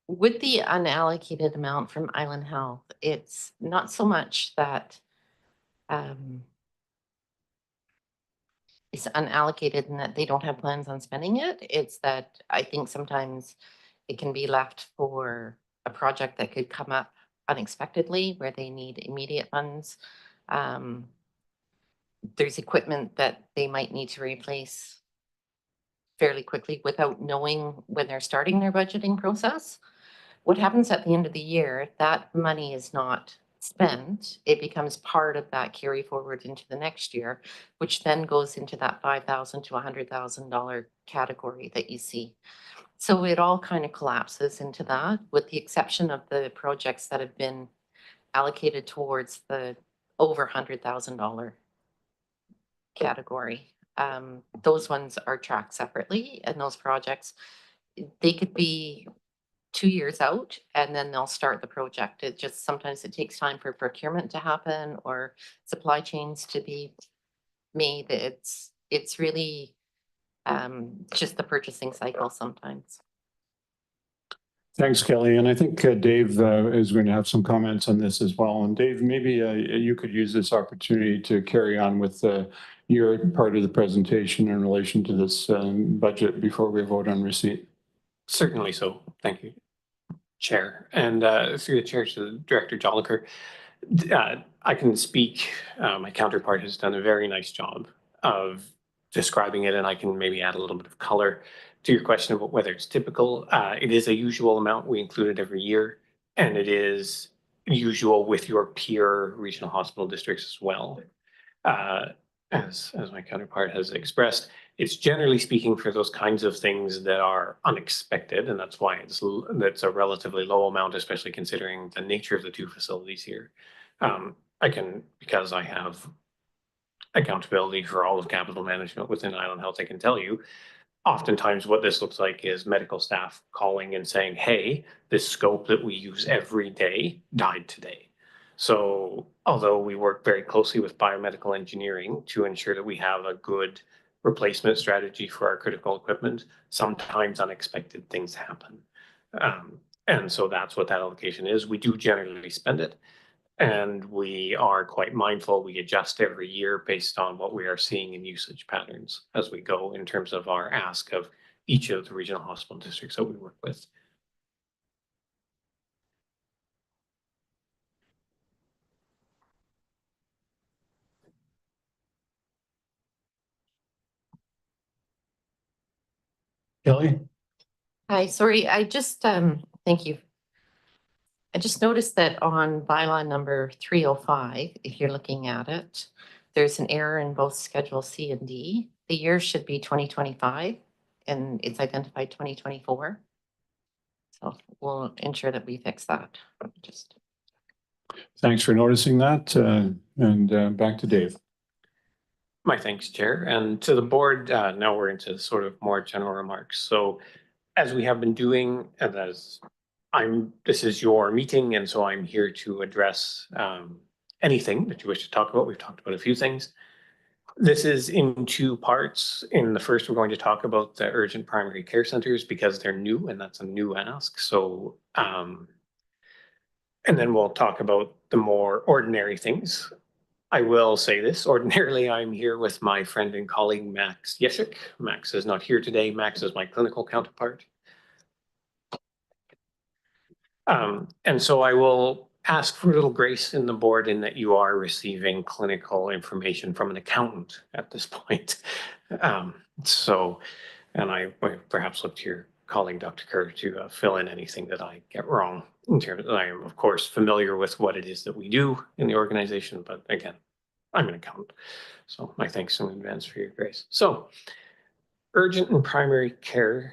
With the unallocated amount from Island Health, it's not so much that it's unallocated and that they don't have plans on spending it. It's that I think sometimes it can be left for a project that could come up unexpectedly where they need immediate funds. There's equipment that they might need to replace fairly quickly without knowing when they're starting their budgeting process. What happens at the end of the year, that money is not spent, it becomes part of that carry forward into the next year, which then goes into that $5,000 to $100,000 category that you see. So it all kind of collapses into that, with the exception of the projects that have been allocated towards the over $100,000 category. Those ones are tracked separately, and those projects, they could be 2 years out and then they'll start the project. It just, sometimes it takes time for procurement to happen or supply chains to be made. It's really just the purchasing cycle sometimes. Thanks, Kelly. And I think Dave is going to have some comments on this as well. And Dave, maybe you could use this opportunity to carry on with your part of the presentation in relation to this budget before we vote on receipt. Certainly so. Thank you, Chair. And through the Chair to Director Jolicoeur, I can speak, my counterpart has done a very nice job of describing it, and I can maybe add a little bit of color to your question about whether it's typical. It is a usual amount. We include it every year, and it is usual with your peer regional hospital districts as well. As my counterpart has expressed, it's generally speaking for those kinds of things that are unexpected, and that's why that's a relatively low amount, especially considering the nature of the two facilities here. Because I have accountability for all of capital management within Island Health, I can tell you, oftentimes what this looks like is medical staff calling and saying, hey, this scope that we use every day died today. So although we work very closely with biomedical engineering to ensure that we have a good replacement strategy for our critical equipment, sometimes unexpected things happen. And so that's what that allocation is. We do generally spend it. And we are quite mindful. We adjust every year based on what we are seeing in usage patterns as we go in terms of our ask of each of the regional hospital districts that we work with. Kelly? Hi, sorry, I just, thank you. I just noticed that on bylaw number 305, if you're looking at it, there's an error in both Schedule C and D. The year should be 2025 and it's identified 2024. So we'll ensure that we fix that. Just. Thanks for noticing that. And back to Dave. My thanks, Chair. And to the board, now we're into sort of more general remarks. So as we have been doing, and this is your meeting, and so I'm here to address anything that you wish to talk about. We've talked about a few things. This is in two parts. In the first, we're going to talk about the urgent primary care centers because they're new, and that's a new ask. So, and then we'll talk about the more ordinary things. I will say this, ordinarily I'm here with my friend and colleague, Max Yeshik. Max is not here today. Max is my clinical counterpart. And so I will ask for a little grace in the board in that you are receiving clinical information from an accountant at this point. And I perhaps look to your colleague, Dr. Kerr, to fill in anything that I get wrong. In terms of, I am, of course, familiar with what it is that we do in the organization, but again, I'm an accountant. So my thanks in advance for your grace. So urgent and primary care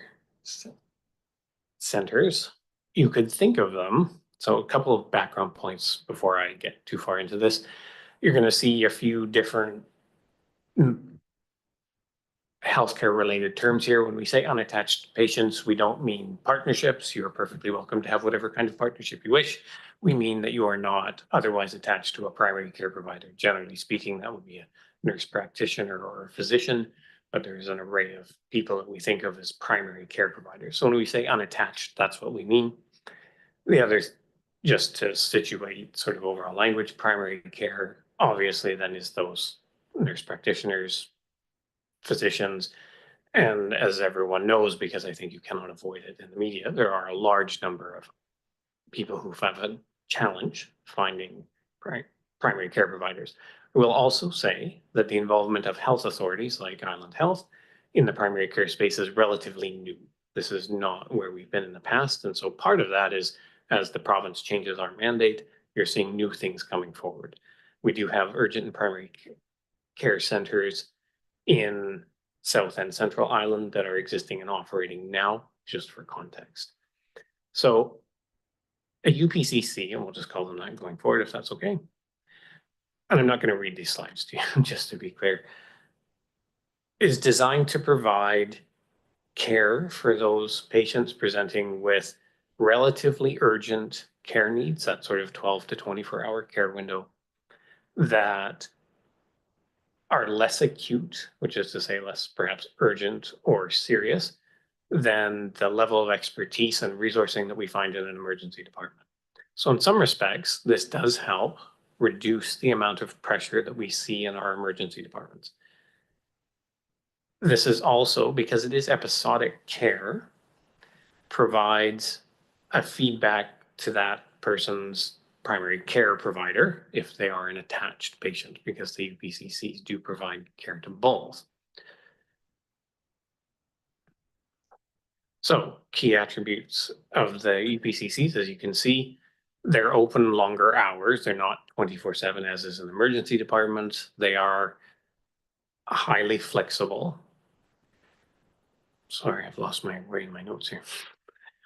centers, you could think of them. So a couple of background points before I get too far into this. You're going to see a few different healthcare related terms here. When we say unattached patients, we don't mean partnerships. You're perfectly welcome to have whatever kind of partnership you wish. We mean that you are not otherwise attached to a primary care provider. Generally speaking, that would be a nurse practitioner or a physician, but there's an array of people that we think of as primary care providers. So when we say unattached, that's what we mean. The others, just to situate sort of overall language, primary care, obviously then is those nurse practitioners, physicians, and as everyone knows, because I think you cannot avoid it in the media, there are a large number of people who have a challenge finding primary care providers. I will also say that the involvement of health authorities like Island Health in the primary care space is relatively new. This is not where we've been in the past. And so part of that is as the province changes our mandate, you're seeing new things coming forward. We do have urgent and primary care centers in South and Central Island that are existing and operating now, just for context. So a UPCC, and we'll just call them that going forward if that's okay. And I'm not going to read these slides to you, just to be clear. is designed to provide care for those patients presenting with relatively urgent care needs, that sort of 12 to 24-hour care window, that are less acute, which is to say less perhaps urgent or serious than the level of expertise and resourcing that we find in an emergency department. So in some respects, this does help reduce the amount of pressure that we see in our emergency departments. This is also, because it is episodic care, provides a feedback to that person's primary care provider if they are an attached patient, because the UPCCs do provide care to both. So key attributes of the UPCCs, as you can see, they're open longer hours. They're not 24/7 as is an emergency department. They are highly flexible. Sorry, I've lost my way in my notes here.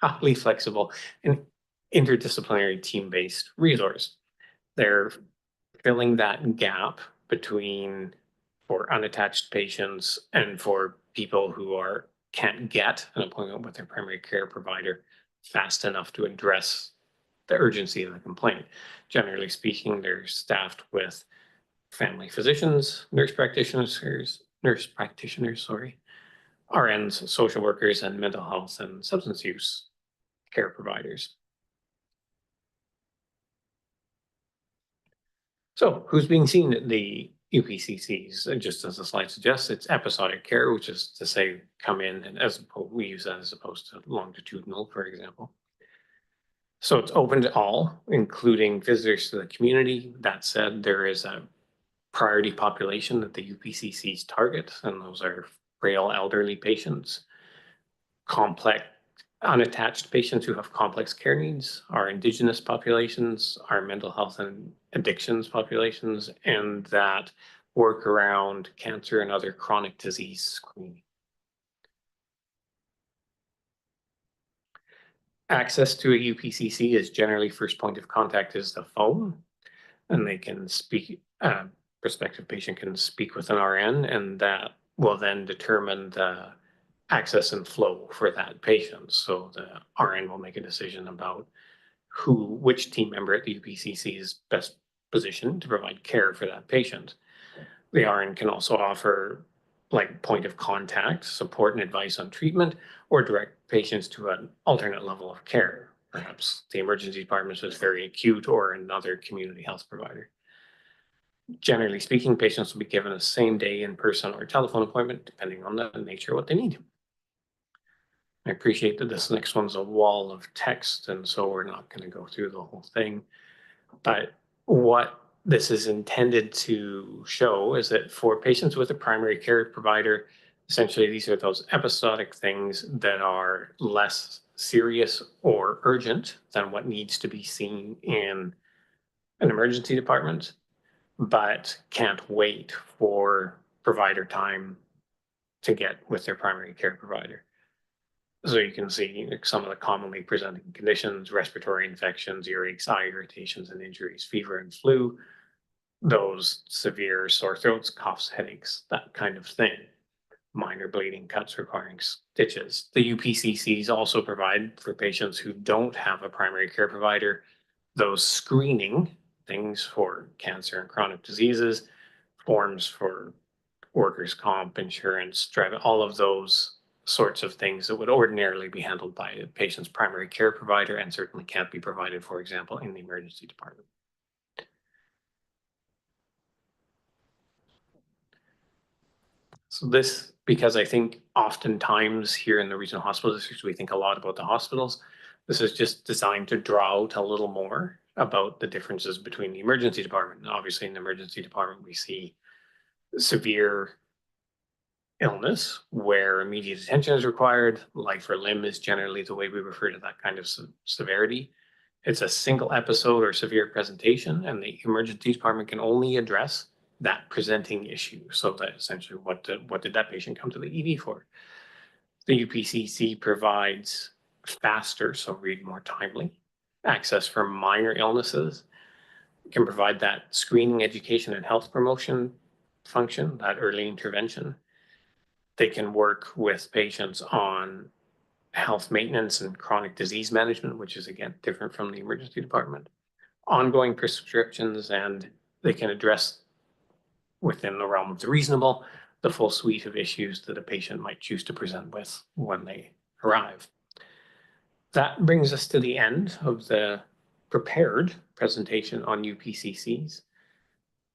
Highly flexible and interdisciplinary team-based resource. They're filling that gap between for unattached patients and for people who can't get an appointment with their primary care provider fast enough to address the urgency of the complaint. Generally speaking, they're staffed with family physicians, nurse practitioners, RNs, social workers, and mental health and substance use care providers. So who's being seen at the UPCCs? Just as the slide suggests, it's episodic care, which is to say come in and we use that as opposed to longitudinal, for example. So it's open to all, including visitors to the community. That said, there is a priority population that the UPCCs target, and those are frail elderly patients, complex unattached patients who have complex care needs, our Indigenous populations, our mental health and addictions populations, and that work around cancer and other chronic disease screening. Access to a UPCC is generally first point of contact is the phone, and they can speak, prospective patient can speak with an RN, and that will then determine the access and flow for that patient. So the RN will make a decision about which team member at the UPCC is best positioned to provide care for that patient. The RN can also offer like point of contact, support and advice on treatment, or direct patients to an alternate level of care. Perhaps the emergency department is very acute or another community health provider. Generally speaking, patients will be given a same day in-person or telephone appointment, depending on the nature of what they need. I appreciate that this next one's a wall of text, and so we're not going to go through the whole thing. But what this is intended to show is that for patients with a primary care provider, essentially these are those episodic things that are less serious or urgent than what needs to be seen in an emergency department, but can't wait for provider time to get with their primary care provider. So you can see some of the commonly presenting conditions: respiratory infections, earaches, eye irritations and injuries, fever and flu, those severe sore throats, coughs, headaches, that kind of thing. Minor bleeding, cuts requiring stitches. The UPCCs also provide for patients who don't have a primary care provider those screening things for cancer and chronic diseases, forms for workers' comp, insurance, driving, all of those sorts of things that would ordinarily be handled by a patient's primary care provider and certainly can't be provided, for example, in the emergency department. So this, because I think oftentimes here in the regional hospital districts, we think a lot about the hospitals. This is just designed to draw out a little more about the differences between the emergency department. And obviously in the emergency department, we see severe illness where immediate attention is required. Life or limb is generally the way we refer to that kind of severity. It's a single episode or severe presentation, and the emergency department can only address that presenting issue. So that essentially, what did that patient come to the ED for? The UPCC provides faster, so read more timely, access for minor illnesses. It can provide that screening, education, and health promotion function, that early intervention. they can work with patients on health maintenance and chronic disease management, which is again different from the emergency department, ongoing prescriptions, and they can address within the realm of the reasonable the full suite of issues that a patient might choose to present with when they arrive. That brings us to the end of the prepared presentation on UPCCs.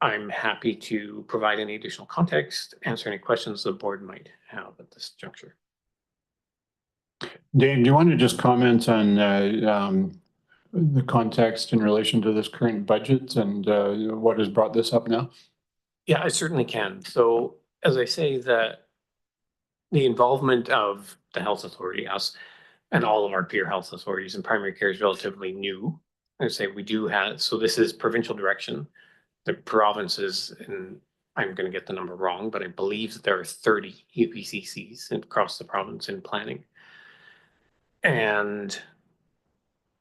I'm happy to provide any additional context, answer any questions the board might have at this juncture. Dave, do you want to just comment on the context in relation to this current budget and what has brought this up now? Yeah, I certainly can. So as I say, the involvement of the health authority, us, and all of our peer health authorities in primary care is relatively new. I say we do have, so this is provincial direction. The provinces, and I'm going to get the number wrong, but I believe that there are 30 UPCCs across the province in planning. And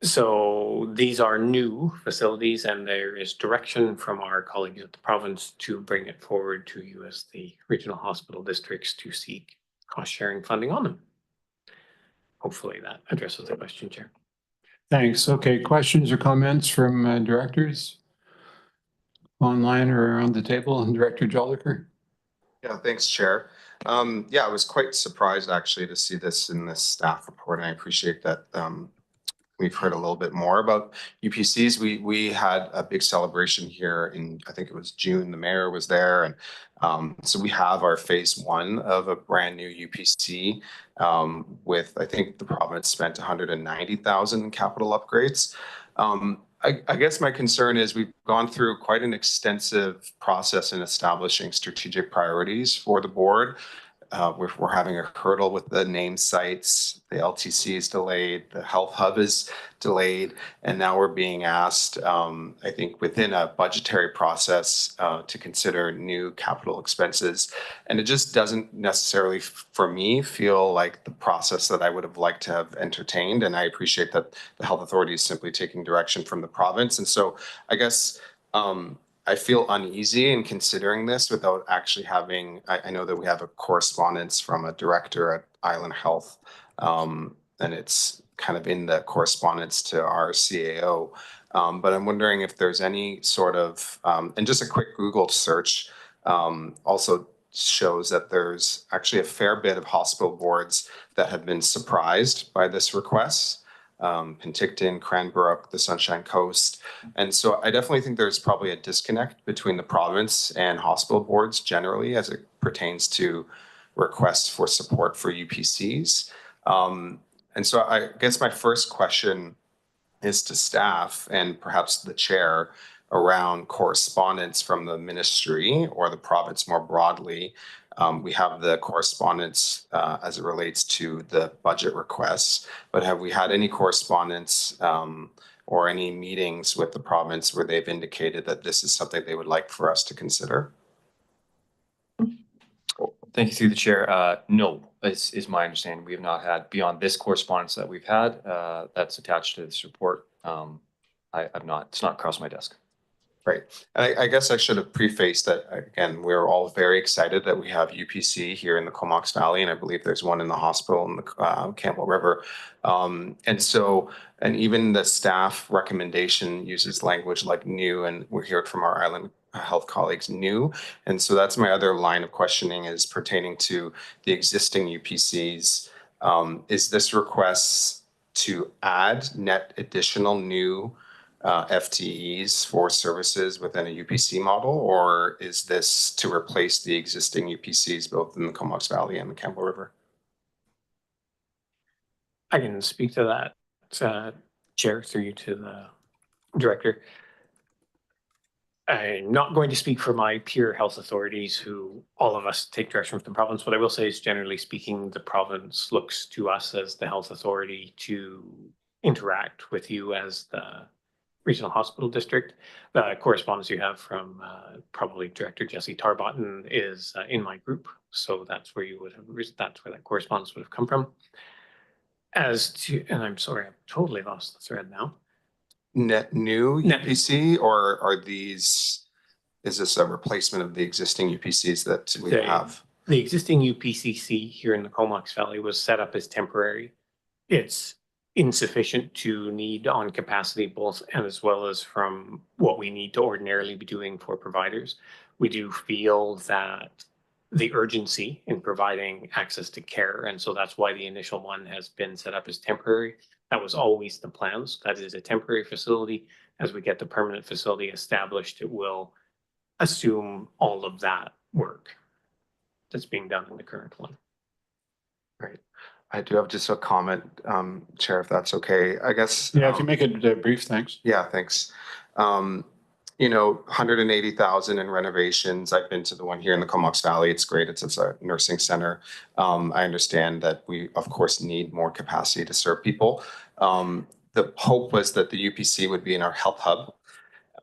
so these are new facilities, and there is direction from our colleagues at the province to bring it forward to you as the regional hospital districts to seek cost-sharing funding on them. Hopefully that addresses the question, Chair. Thanks. Okay, questions or comments from directors online or around the table? And Director Joliker? Yeah, thanks, Chair. Yeah, I was quite surprised actually to see this in this staff report, and I appreciate that we've heard a little bit more about UPCs. We had a big celebration here in, I think it was June, the mayor was there. And so we have our phase 1 of a brand new UPC with, I think the province spent 190,000 in capital upgrades. I guess my concern is we've gone through quite an extensive process in establishing strategic priorities for the board. We're having a hurdle with the name sites, the LTC is delayed, the health hub is delayed, and now we're being asked, I think within a budgetary process to consider new capital expenses. And it just doesn't necessarily, for me, feel like the process that I would have liked to have entertained. And I appreciate that the health authority is simply taking direction from the province. And so I guess I feel uneasy in considering this without actually having, I know that we have a correspondence from a director at Island Health, and it's kind of in the correspondence to our CAO. But I'm wondering if there's any sort of, and just a quick Google search also shows that there's actually a fair bit of hospital boards that have been surprised by this request. Penticton, Cranbrook, the Sunshine Coast. And so I definitely think there's probably a disconnect between the province and hospital boards generally as it pertains to requests for support for UPCs. And so I guess my first question is to staff and perhaps the chair around correspondence from the ministry or the province more broadly. We have the correspondence as it relates to the budget requests, but have we had any correspondence or any meetings with the province where they've indicated that this is something they would like for us to consider? Thank you through the chair. No, is my understanding. We have not had beyond this correspondence that we've had that's attached to this report. I've not, it's not crossed my desk. Right. And I guess I should have prefaced that, again, we're all very excited that we have UPC here in the Comox Valley, and I believe there's one in the hospital in the Campbell River. And so, and even the staff recommendation uses language like new, and we hear it from our Island Health colleagues, new. And so that's my other line of questioning is pertaining to the existing UPCs. Is this request to add net additional new FTEs for services within a UPC model, or is this to replace the existing UPCs both in the Comox Valley and the Campbell River? I can speak to that, Chair, through you to the director. I'm not going to speak for my peer health authorities who all of us take direction from the province. What I will say is generally speaking, the province looks to us as the health authority to interact with you as the regional hospital district. The correspondence you have from probably Director Jesse Tarbotton is in my group. So that's where you would have, that's where that correspondence would have come from. As to, and I'm sorry, I've totally lost the thread now. Net new UPC, or are these, is this a replacement of the existing UPCs that we have? the existing UPCC here in the Comox Valley was set up as temporary. It's insufficient to need on capacity both and as well as from what we need to ordinarily be doing for providers. We do feel that the urgency in providing access to care, and so that's why the initial one has been set up as temporary. That was always the plan. So that is a temporary facility. As we get the permanent facility established, it will assume all of that work that's being done in the current one. Great. I do have just a comment, Chair, if that's okay. I guess. Yeah, if you make it brief, thanks. Yeah, thanks. You know, 180,000 in renovations. I've been to the one here in the Comox Valley. It's great. It's a nursing center. I understand that we, of course, need more capacity to serve people. The hope was that the UPC would be in our health hub.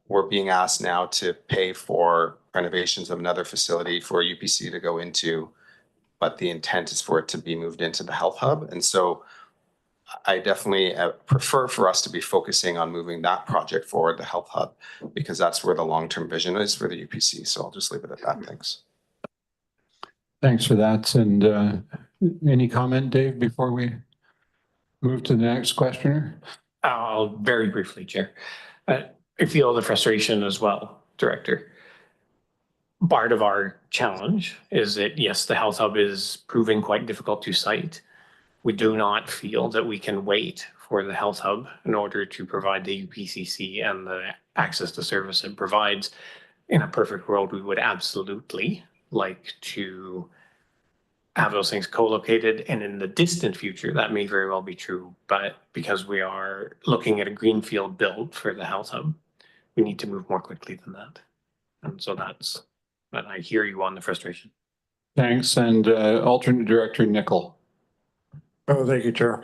We're being asked now to pay for renovations of another facility for UPC to go into, but the intent is for it to be moved into the health hub. And so I definitely prefer for us to be focusing on moving that project forward, the health hub, because that's where the long-term vision is for the UPC. So I'll just leave it at that. Thanks. Thanks for that. And any comment, Dave, before we move to the next questioner? I'll very briefly, Chair. I feel the frustration as well, Director. Part of our challenge is that, yes, the health hub is proving quite difficult to site. We do not feel that we can wait for the health hub in order to provide the UPCC and the access to service it provides. In a perfect world, we would absolutely like to have those things co-located, and in the distant future, that may very well be true. But because we are looking at a greenfield build for the health hub, we need to move more quickly than that. And so that's, but I hear you on the frustration. Thanks. And alternate director Nickel. Oh, thank you, Chair.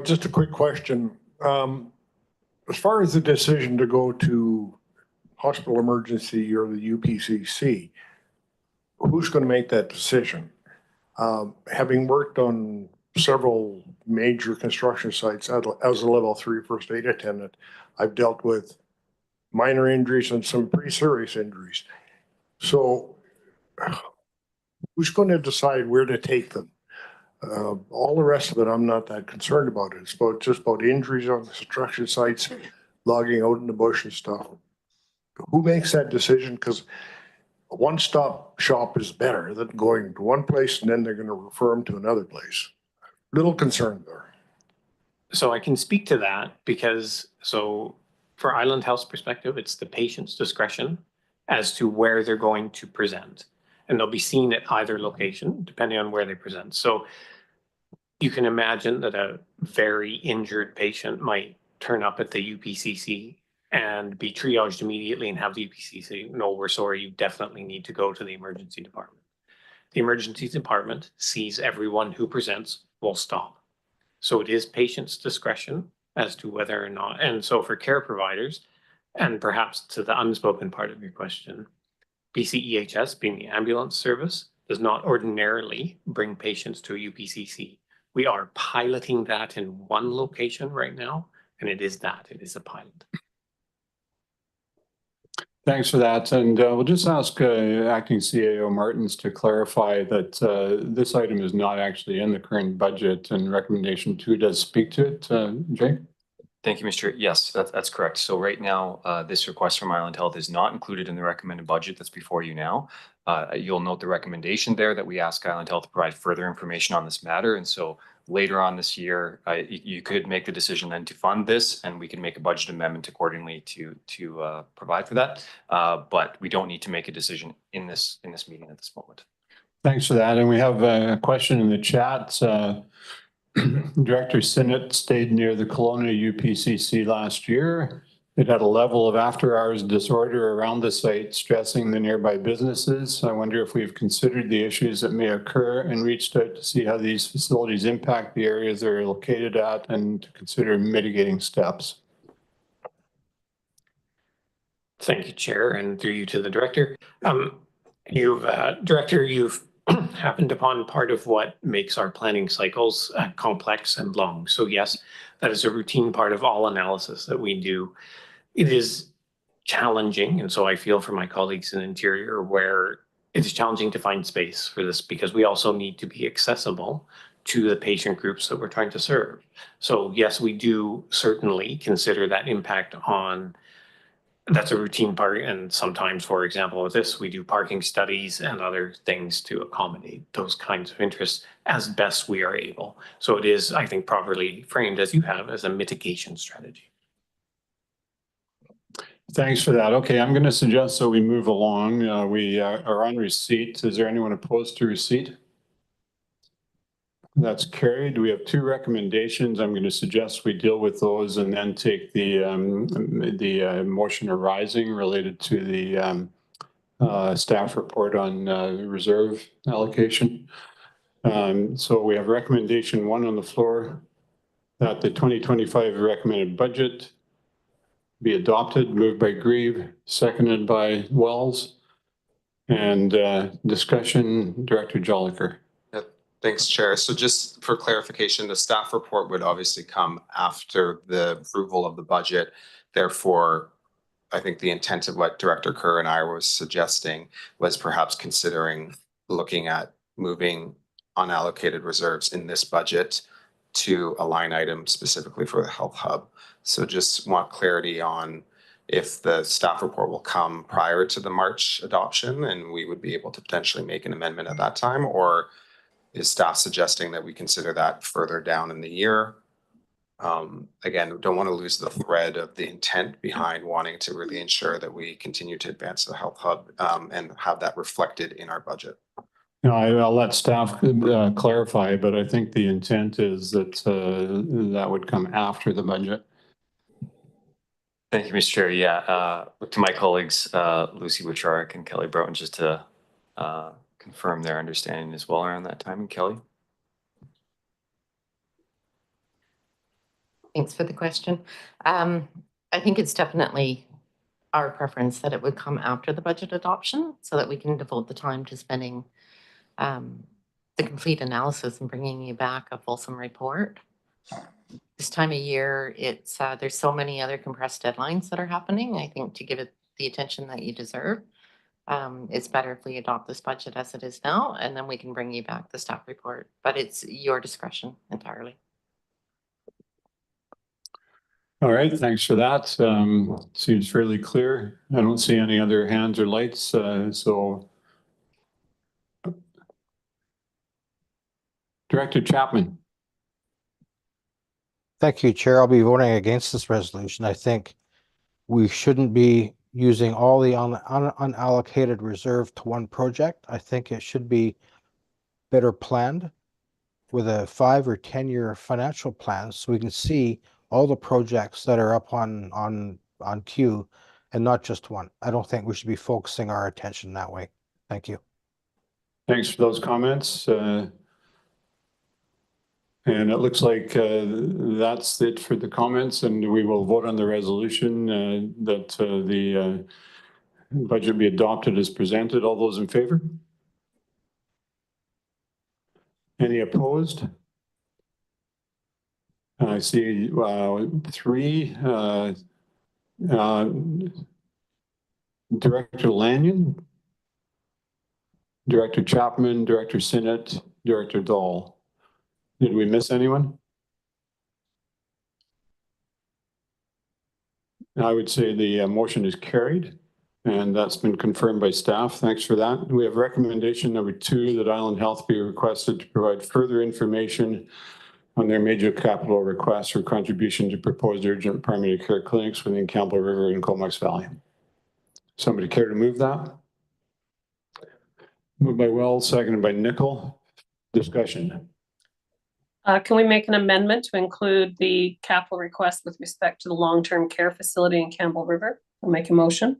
Just a quick question. As far as the decision to go to hospital emergency or the UPCC, who's going to make that decision? Having worked on several major construction sites as a level 3 first aid attendant, I've dealt with minor injuries and some pretty serious injuries. So who's going to decide where to take them? All the rest of it, I'm not that concerned about. It's just about injuries on construction sites, logging out in the bush and stuff. Who makes that decision? Because a one-stop shop is better than going to one place and then they're going to refer them to another place. Little concerned there. So I can speak to that because, so for Island Health's perspective, it's the patient's discretion as to where they're going to present. And they'll be seen at either location, depending on where they present. So you can imagine that a very injured patient might turn up at the UPCC and be triaged immediately and have the UPCC, no, we're sorry, you definitely need to go to the emergency department. The emergency department sees everyone who presents, will stop. So it is patient's discretion as to whether or not, and so for care providers, and perhaps to the unspoken part of your question, BCEHS, being the ambulance service, does not ordinarily bring patients to a UPCC. We are piloting that in one location right now, and it is a pilot. Thanks for that. And we'll just ask Acting CAO Martins to clarify that this item is not actually in the current budget, and recommendation 2 does speak to it. Jay? Thank you, Mr. Yes, that's correct. So right now, this request from Island Health is not included in the recommended budget that's before you now. You'll note the recommendation there that we ask Island Health to provide further information on this matter. And so later on this year, you could make the decision then to fund this, and we can make a budget amendment accordingly to provide for that. But we don't need to make a decision in this meeting at this moment. Thanks for that. And we have a question in the chat. Director Sinnott stayed near the Kelowna UPCC last year. It had a level of after-hours disorder around the site, stressing the nearby businesses. I wonder if we've considered the issues that may occur and reached out to see how these facilities impact the areas they're located at and to consider mitigating steps. Thank you, Chair, and through you to the Director. Director, you've happened upon part of what makes our planning cycles complex and long. So yes, that is a routine part of all analysis that we do. It is challenging, and so I feel for my colleagues in Interior where it's challenging to find space for this because we also need to be accessible to the patient groups that we're trying to serve. So yes, we do certainly consider that impact on, that's a routine part. And sometimes, for example, with this, we do parking studies and other things to accommodate those kinds of interests as best we are able. So it is, I think, properly framed as you have as a mitigation strategy. Thanks for that. Okay, I'm going to suggest so we move along. We are on receipt. Is there anyone opposed to receipt? That's carried. We have two recommendations. I'm going to suggest we deal with those and then take the motion arising related to the staff report on reserve allocation. So we have recommendation 1 on the floor that the 2025 recommended budget be adopted, moved by Grieve, seconded by Wells. And discussion, Director Joliker. Thanks, Chair. So just for clarification, the staff report would obviously come after the approval of the budget. Therefore, I think the intent of what Director Kerr and I was suggesting was perhaps considering looking at moving unallocated reserves in this budget to a line item specifically for the Health Hub. So just want clarity on if the staff report will come prior to the March adoption and we would be able to potentially make an amendment at that time, or is staff suggesting that we consider that further down in the year? Again, don't want to lose the thread of the intent behind wanting to really ensure that we continue to advance the Health Hub and have that reflected in our budget. No, I'll let staff clarify, but I think the intent is that that would come after the budget. Thank you, Mr. Chair. Yeah, look to my colleagues, Lucy Wicharek and Kelly Broughton, just to confirm their understanding as well around that time. And Kelly? Thanks for the question. I think it's definitely our preference that it would come after the budget adoption so that we can devote the time to spending the complete analysis and bringing you back a fulsome report. This time of year, it's there's so many other compressed deadlines that are happening. I think to give it the attention that you deserve, it's better if we adopt this budget as it is now, and then we can bring you back the staff report. But it's your discretion entirely. All right, thanks for that. Seems fairly clear. I don't see any other hands or lights, so Director Chapman. Thank you, Chair. I'll be voting against this resolution. I think we shouldn't be using all the unallocated reserve to one project. I think it should be better planned with a 5 or 10-year financial plan so we can see all the projects that are up on queue and not just one. I don't think we should be focusing our attention that way. Thank you. Thanks for those comments. And it looks like that's it for the comments, and we will vote on the resolution that the budget be adopted as presented. All those in favor? Any opposed? I see 3. Director Lanyon, Director Chapman, Director Sinnott, Director Dahl. Did we miss anyone? I would say the motion is carried, and that's been confirmed by staff. Thanks for that. We have recommendation number 2 that Island Health be requested to provide further information on their major capital requests for contribution to proposed urgent primary care clinics within Campbell River and Comox Valley. Somebody care to move that? Moved by Wells, seconded by Nickel. Discussion. Can we make an amendment to include the capital request with respect to the long-term care facility in Campbell River? I'll make a motion.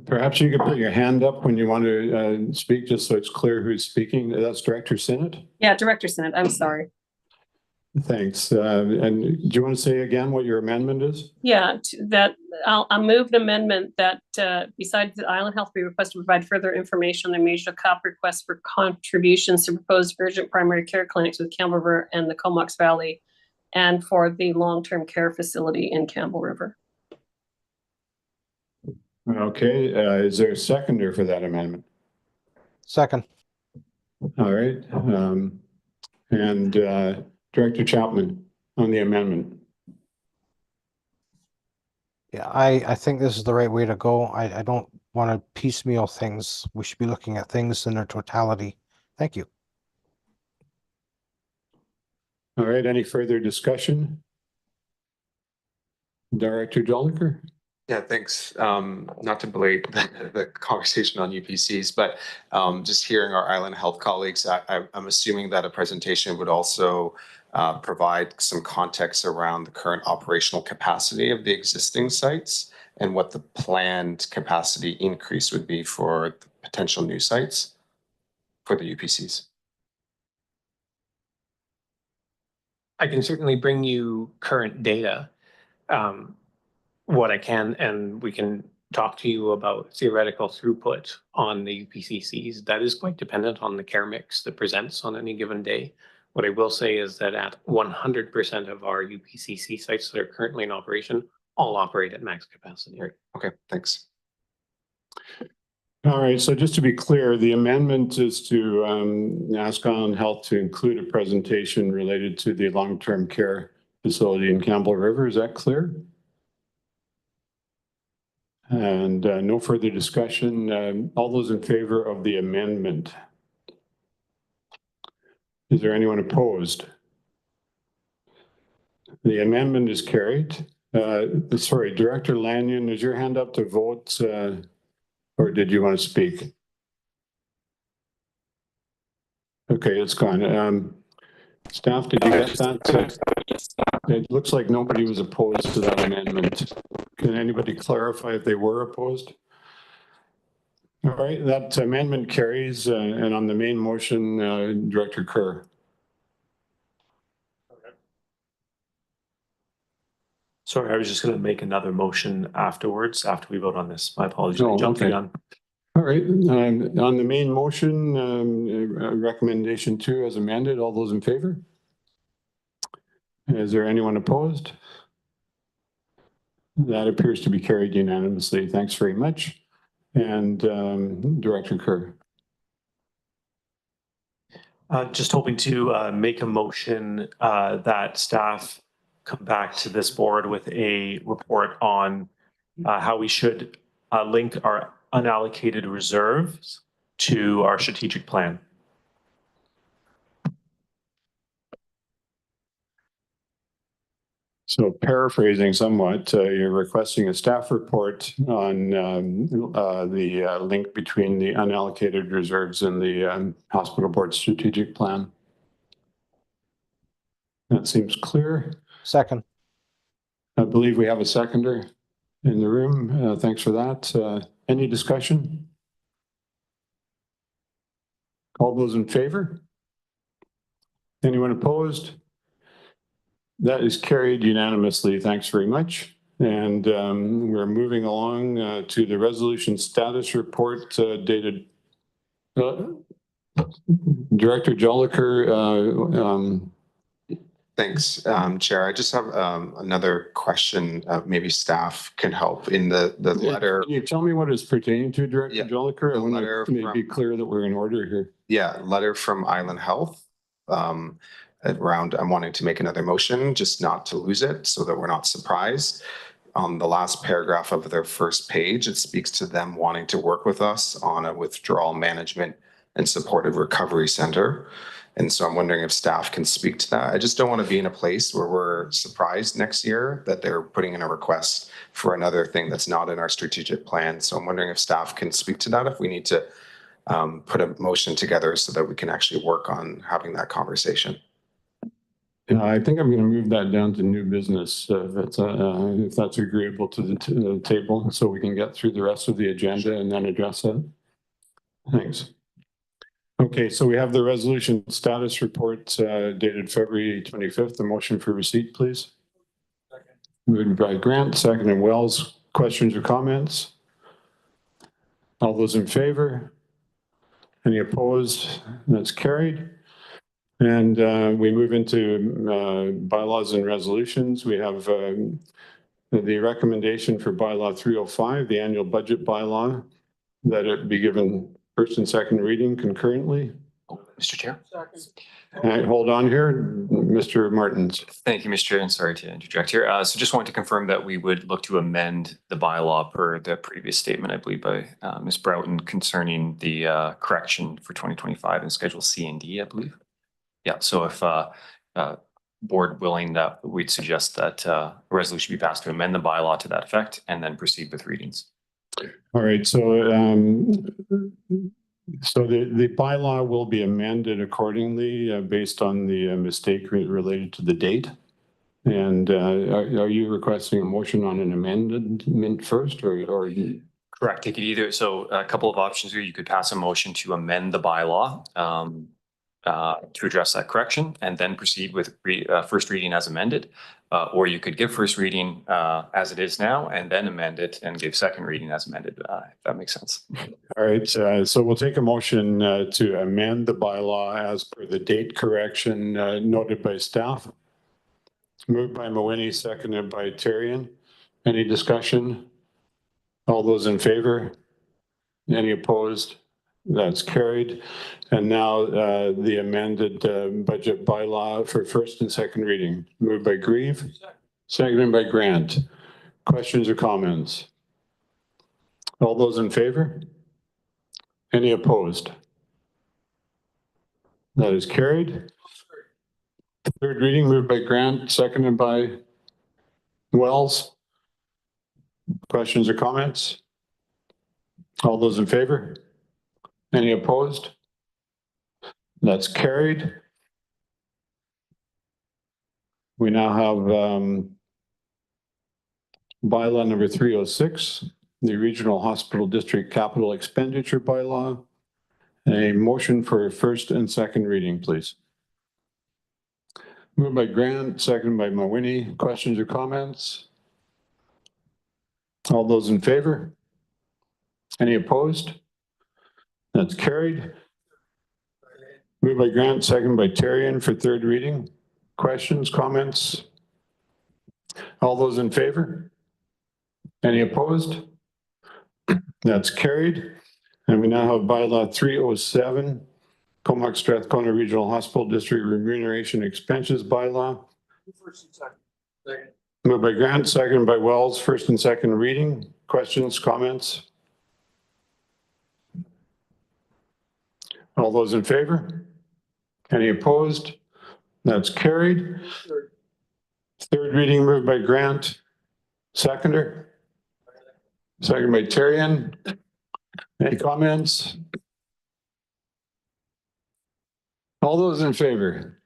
Perhaps you could put your hand up when you want to speak, just so it's clear who's speaking. That's Director Sinnott? Yeah, Director Sinnott, I'm sorry. Thanks. And do you want to say again what your amendment is? Yeah, I'll move an amendment that besides the Island Health be requested to provide further information on the major COP requests for contributions to proposed urgent primary care clinics with Campbell River and the Comox Valley, and for the long-term care facility in Campbell River. Okay, is there a seconder for that amendment? Second. All right. And Director Chapman on the amendment. Yeah, I think this is the right way to go. I don't want to piecemeal things. We should be looking at things in their totality. Thank you. All right, any further discussion? Director Joliker? Yeah, thanks. Not to belabor the conversation on UPCs, but just hearing our Island Health colleagues, I'm assuming that a presentation would also provide some context around the current operational capacity of the existing sites and what the planned capacity increase would be for the potential new sites for the UPCs. I can certainly bring you current data. What I can, and we can talk to you about theoretical throughput on the UPCCs. That is quite dependent on the care mix that presents on any given day. What I will say is that at 100% of our UPCC sites that are currently in operation, all operate at max capacity. Right. Okay, thanks. All right, so just to be clear, the amendment is to ask Island Health to include a presentation related to the long-term care facility in Campbell River. Is that clear? And no further discussion. All those in favor of the amendment? Is there anyone opposed? The amendment is carried. Sorry, Director Lanyon, is your hand up to vote or did you want to speak? Okay, it's gone. Staff, did you get that? It looks like nobody was opposed to that amendment. Can anybody clarify if they were opposed? All right, that amendment carries. And on the main motion, Director Kerr. Sorry, I was just going to make another motion afterwards, after we vote on this. My apologies. Oh, I jumped the okay. gun. All right, on the main motion, recommendation 2 as amended, all those in favor? Is there anyone opposed? That appears to be carried unanimously. Thanks very much. And Director Kerr. Just hoping to make a motion that staff come back to this board with a report on how we should link our unallocated reserves to our strategic plan. So paraphrasing somewhat, you're requesting a staff report on the link between the unallocated reserves and the hospital board strategic plan. That seems clear. Second. I believe we have a seconder in the room. Thanks for that. Any discussion? All those in favor? Anyone opposed? That is carried unanimously. Thanks very much. And we're moving along to the resolution status report dated. Director Joliker. Thanks, Chair. I just have another question. Maybe staff can help in the letter. Can you tell me what it's pertaining to, Director Joliker? I want to be clear that we're in order here. Yeah, letter from Island Health. Around, I'm wanting to make another motion, just not to lose it, so that we're not surprised. On the last paragraph of their first page, it speaks to them wanting to work with us on a withdrawal management and supportive recovery center. And so I'm wondering if staff can speak to that. I just don't want to be in a place where we're surprised next year that they're putting in a request for another thing that's not in our strategic plan. So I'm wondering if staff can speak to that, if we need to put a motion together so that we can actually work on having that conversation. I think I'm going to move that down to new business if that's agreeable to the table, so we can get through the rest of the agenda and then address that. Thanks. Okay, so we have the resolution status report dated February 25th. The motion for receipt, please. Second. Moved by Grant, seconded Wells. Questions or comments? All those in favor? Any opposed? That's carried. And we move into bylaws and resolutions. We have The recommendation for bylaw 305, the annual budget bylaw, that it be given first and second reading concurrently. Mr. Chair. All right, hold on here, Mr. Martins. Thank you, Mr. Chair, and sorry to interject here. So just wanted to confirm that we would look to amend the bylaw per the previous statement, I believe, by Ms. Broughton concerning the correction for 2025 in Schedule C and D, I believe. Yeah, so if board willing, that we'd suggest that a resolution be passed to amend the bylaw to that effect and then proceed with readings. All right, so the bylaw will be amended accordingly based on the mistake related to the date. And are you requesting a motion on an amendment first or? Correct, take it either. So a couple of options here. You could pass a motion to amend the bylaw to address that correction and then proceed with first reading as amended. Or you could give first reading as it is now and then amend it and give second reading as amended, if that makes sense. All right, so we'll take a motion to amend the bylaw as per the date correction noted by staff. Moved by Mawini, seconded by Terrian. Any discussion? All those in favor? Any opposed? That's carried. And now the amended budget bylaw for first and second reading. Moved by Grieve, seconded by Grant. Questions or comments? All those in favor? Any opposed? That is carried. Third reading, moved by Grant, seconded by Wells. Questions or comments? All those in favor? Any opposed? That's carried. We now have bylaw number 306, the Regional Hospital District Capital Expenditure Bylaw. A motion for first and second reading, please. Moved by Grant, seconded by Mawini. Questions or comments? All those in favor? Any opposed? That's carried. Moved by Grant, seconded by Terrian for third reading. Questions, comments? All those in favor? Any opposed? That's carried. And we now have bylaw 307, Comox Strathcona Regional Hospital District Remuneration Expenses Bylaw. Moved by Grant, seconded by Wells, first and second reading. Questions, comments? All those in favor? Any opposed? That's carried. Third reading, moved by Grant. Seconder? Second by Terrian. Any comments? All those in favor?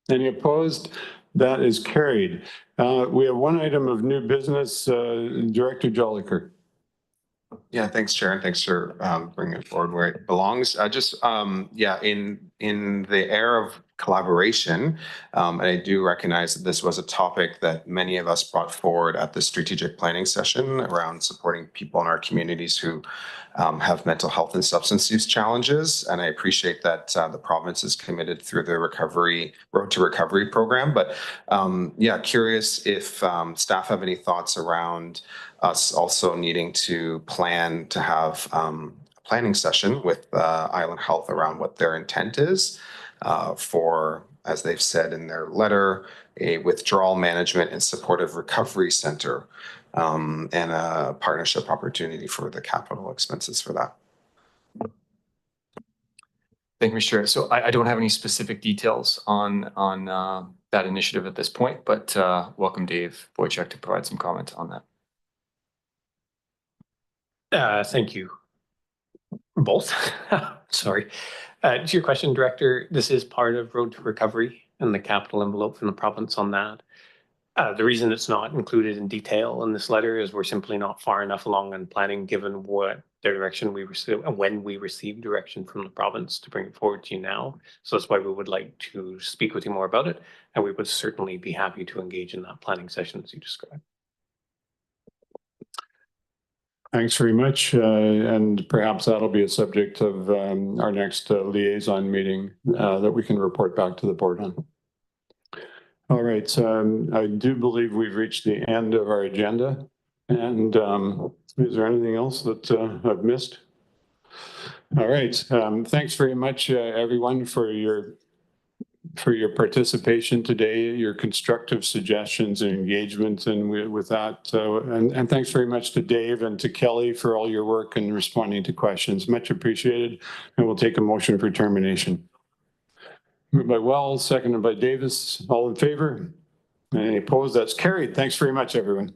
Any opposed? That is carried. We have one item of new business, Director Jolliker. Yeah, thanks, Chair, and thanks for bringing it forward where it belongs. In the era of collaboration, and I do recognize that this was a topic that many of us brought forward at the strategic planning session around supporting people in our communities who have mental health and substance use challenges. And I appreciate that the province is committed through the Road to Recovery program. But curious if staff have any thoughts around us also needing to plan to have a planning session with Island Health around what their intent is for, as they've said in their letter, a withdrawal management and supportive recovery center and a partnership opportunity for the capital expenses for that. Thank you, Mr. Chair. So I don't have any specific details on that initiative at this point, but welcome Dave Wojciak to provide some comment on that. Thank you. Both. Sorry. To your question, Director, this is part of Road to Recovery and the capital envelope from the province on that. The reason it's not included in detail in this letter is we're simply not far enough along in planning given what direction we received and when we received direction from the province to bring it forward to you now. So that's why we would like to speak with you more about it. And we would certainly be happy to engage in that planning session as you described. Thanks very much. And perhaps that'll be a subject of our next liaison meeting that we can report back to the board on. All right, I do believe we've reached the end of our agenda. And is there anything else that I've missed? All right, thanks very much, everyone, for your participation today, your constructive suggestions and engagement. And with that, and thanks very much to Dave and to Kelly for all your work and responding to questions. Much appreciated. And we'll take a motion for termination. Moved by Wells, seconded by Davis. All in favor? Any opposed? That's carried. Thanks very much, everyone.